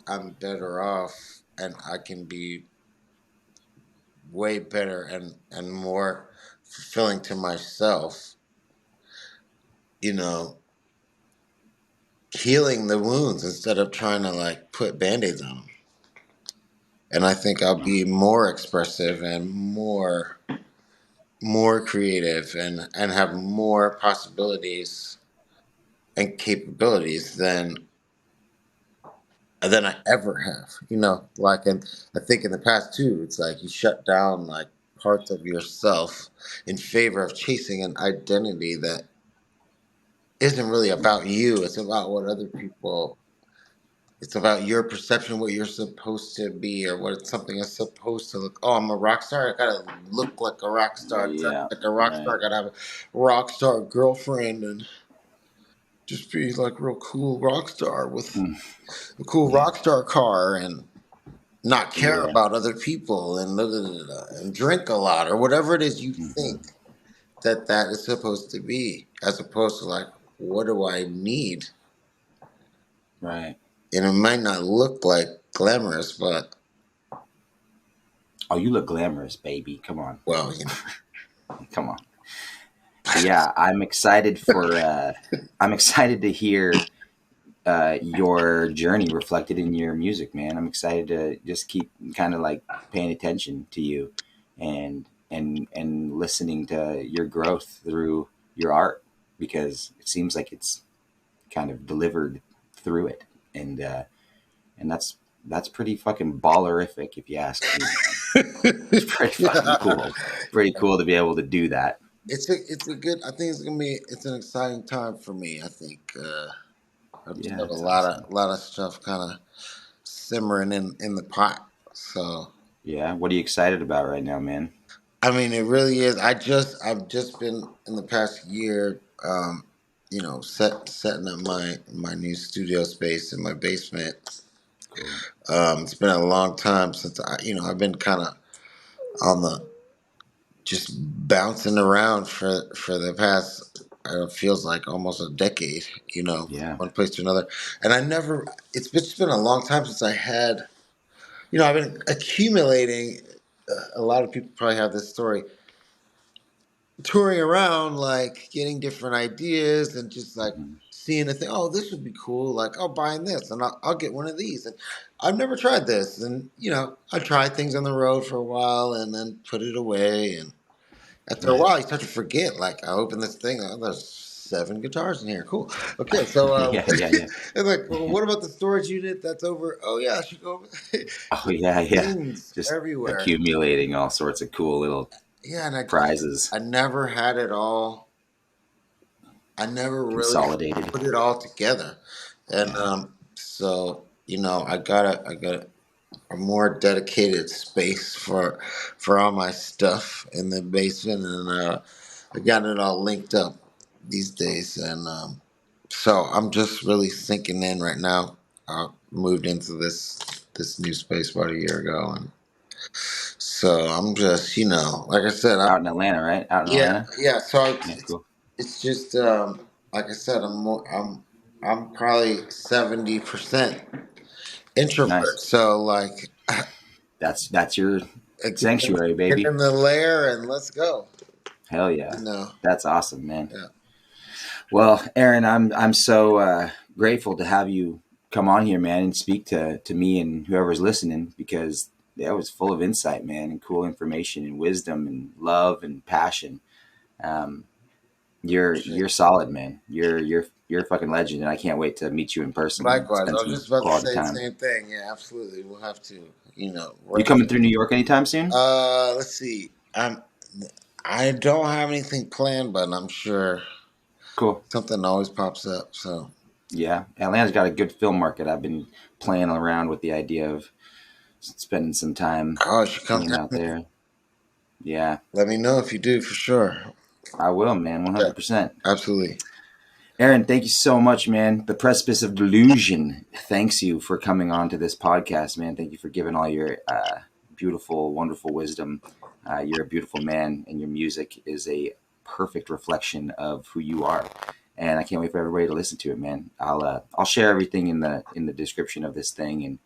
I'm better off and I can be way better and more fulfilling to myself, you know, healing the wounds instead of trying to like put band-aids on them. And I think I'll be more expressive and more creative and have more possibilities and capabilities than I ever have. You know, like, and I think in the past too, it's like you shut down like parts of yourself in favor of chasing an identity that isn't really about you. It's about what other people. It's about your perception, what you're supposed to be, or what something is supposed to look. Oh, I'm a rock star. I gotta look like a rock star. Dress yeah. like a rock Right. star. I gotta have a rock star girlfriend and just be like real cool rock star with Mm. a cool Yeah. rock star car and not care Yeah. about other people and da, da, da, da, and drink a lot or whatever it is you Hmm. think that is supposed to be, as opposed to like, what do I need? Right. And it might not look like glamorous, but Oh, you look glamorous, baby. Come on. well, you know. Come on. But yeah, I'm excited to hear your journey reflected in your music, man. I'm excited to just keep kind of like paying attention to you and listening to your growth through your art, because it seems like it's kind of delivered through it. And that's pretty fucking ballerific if you ask me, man. It's pretty fucking cool. Pretty cool to be able to do that. It's a good. I think it's an exciting time for me. I think I just Yeah, have it's awesome. a lot of stuff kind of simmering in the pot. So Yeah, what are you excited about right now, man? I mean, it really is. I've just been in the past year, you know, setting up my new studio space in my basement. Cool. It's been a long time since I've been kind of on the just bouncing around for the past feels like almost a decade, you know, Yeah. one place to another. And I never it's been a long time since I had, I've been accumulating. A lot of people probably have this story, touring around, like getting different ideas and just like Hmm. seeing a thing. Oh, this would be cool. Like, oh, buying this, and I'll get one of these. And I've never tried this, and I tried things on the road for a while and then put it away. And after a Right. while, you start to forget. Like, I open this thing. Oh, there's 7 guitars in here. Cool. Okay, so Yeah, yeah, yeah. it's like, well, what about the storage unit that's over? Oh yeah, I should go over. Oh, yeah, yeah. Things Just everywhere. accumulating all sorts of cool little Yeah, and prizes, I never had it all. I never really consolidated. put it all together, and Yeah. so I got a more dedicated space for all my stuff in the basement, and I got it all linked up these days, and so I'm just really sinking in right now. I moved into this new space about a year ago, and so I'm just like I said, Out in Atlanta, right? Out in yeah, Atlanta. yeah. So Yeah, cool. it's just like I said, I'm more. I'm probably 70% introvert. Nice. So like, That's your get sanctuary, baby. in the lair and let's go. Hell You yeah. know. That's awesome, man. Yeah. Well, Aaron, I'm so grateful to have you come on here, man, and speak to me and whoever's listening, because that was full of insight, man, and cool information and wisdom and love and passion. Um, Appreciate you're it. solid, man. You're a fucking legend, and I can't wait to meet you in person and Likewise, I spend was some just about to quality say the time. same thing. Yeah, absolutely. We'll have to, You coming through New York anytime soon? let's see. I don't have anything planned, but I'm sure Cool. something always pops up. So, Yeah, Atlanta's got a good film market. I've been playing around with the idea of spending some time oh, you should come hanging down out here. there. Yeah, Let me know if you do for sure. I will, man, Yeah, 100%. absolutely. Aaron, thank you so much, man. The Precipice of Delusion thanks you for coming on to this podcast, man. Thank you for giving all your beautiful, wonderful wisdom. You're a beautiful man, and your music is a perfect reflection of who you are. And I can't wait for everybody to listen to it, man. I'll share everything in the description of this thing,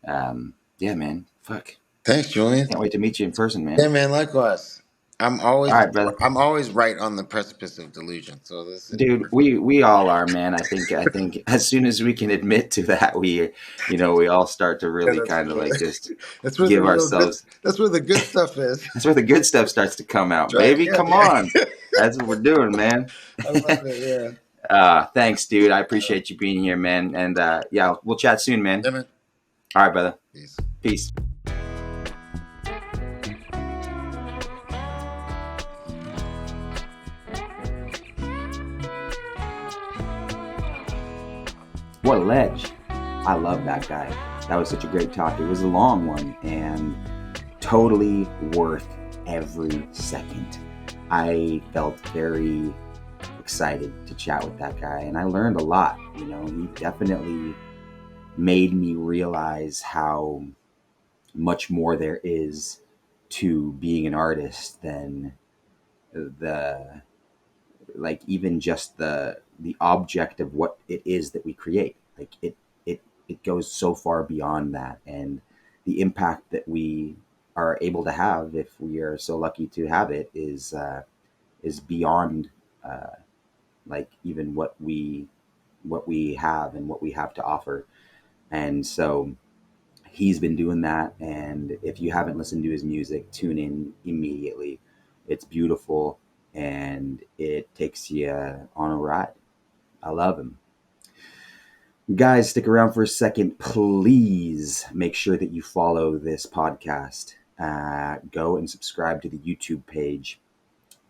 and yeah, man. Fuck, Thanks, Julian. can't wait to meet you in person, Yeah, man. man. Likewise. I'm All always right, brother. I'm always right on the precipice of delusion. So this is Dude, we all are, man. I think as soon as we can admit to that, we all start to yeah, really kind of like just that's where the give real good ourselves. that's where the good stuff is. That's where the good stuff starts to come out, That's right. baby. Come Yeah, on, yeah. that's what we're doing, man. I love it. Yeah. Thanks, dude. I appreciate you being here, man. And yeah, we'll chat soon, man. Yeah, man. All right, brother. Peace. Peace. What a ledge! I love that guy. That was such a great talk. It was a long one and totally worth every second. I felt very excited to chat with that guy, and I learned a lot. He definitely made me realize how much more there is to being an artist than the even just the object of what it is that we create. It goes so far beyond that, and the impact that we are able to have, if we are so lucky to have it, is beyond uh, even what we have and what we have to offer. And so he's been doing that, and if you haven't listened to his music, tune in immediately. It's beautiful, and it takes you on a ride. I love him. Guys, stick around for a second. Please make sure that you follow this podcast. Go and subscribe to the YouTube page.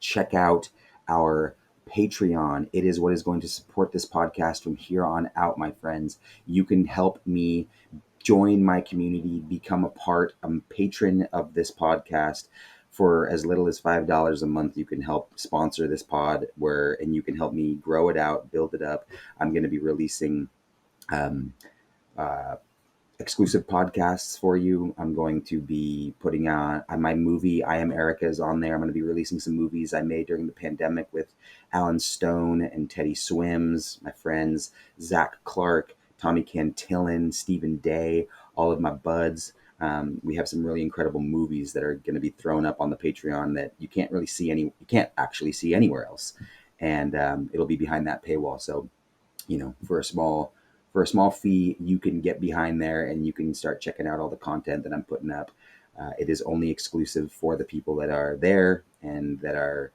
Check out our Patreon. It is what is going to support this podcast from here on out, my friends. You can help me join my community, become a patron of this podcast. For as little as $5 a month, you can help sponsor this pod, and you can help me grow it out, build it up. I'm going to be releasing um, uh, exclusive podcasts for you. I'm going to be putting on my movie, I Am Erica, is on there. I'm going to be releasing some movies I made during the pandemic with Alan Stone and Teddy Swims, my friends, Zach Clark, Tommy Cantillon, Stephen Day, all of my buds. We have some really incredible movies that are going to be thrown up on the Patreon that you can't actually see anywhere else. And it'll be behind that paywall. So, for a small fee, you can get behind there and you can start checking out all the content that I'm putting up. It is only exclusive for the people that are there and that are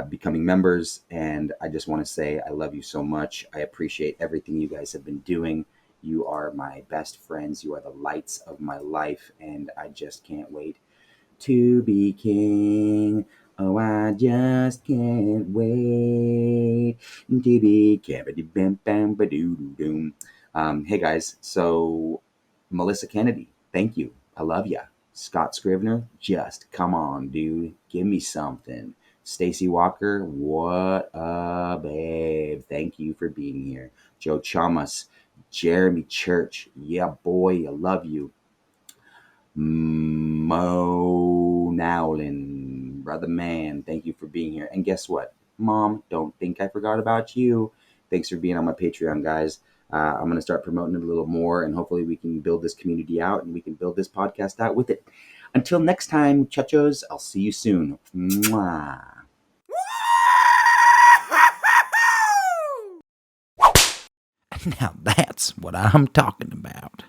becoming members. And I just want to say I love you so much. I appreciate everything you guys have been doing. You are my best friends. You are the lights of my life. And I just can't wait to be king. Oh, I just can't wait to be king. Hey guys, so Melissa Kennedy, thank you. I love ya. Scott Scrivener, just come on, dude. Give me something. Stacy Walker, what a babe. Thank you for being here. Joe Chamas, Jeremy Church, yeah, boy, I love you. Mo Nowlin, brother man, thank you for being here. And guess what? Mom, don't think I forgot about you. Thanks for being on my Patreon, guys. I'm going to start promoting it a little more, and hopefully we can build this community out and we can build this podcast out with it. Until next time, muchachos, I'll see you soon. Mwah. Now that's what I'm talking about.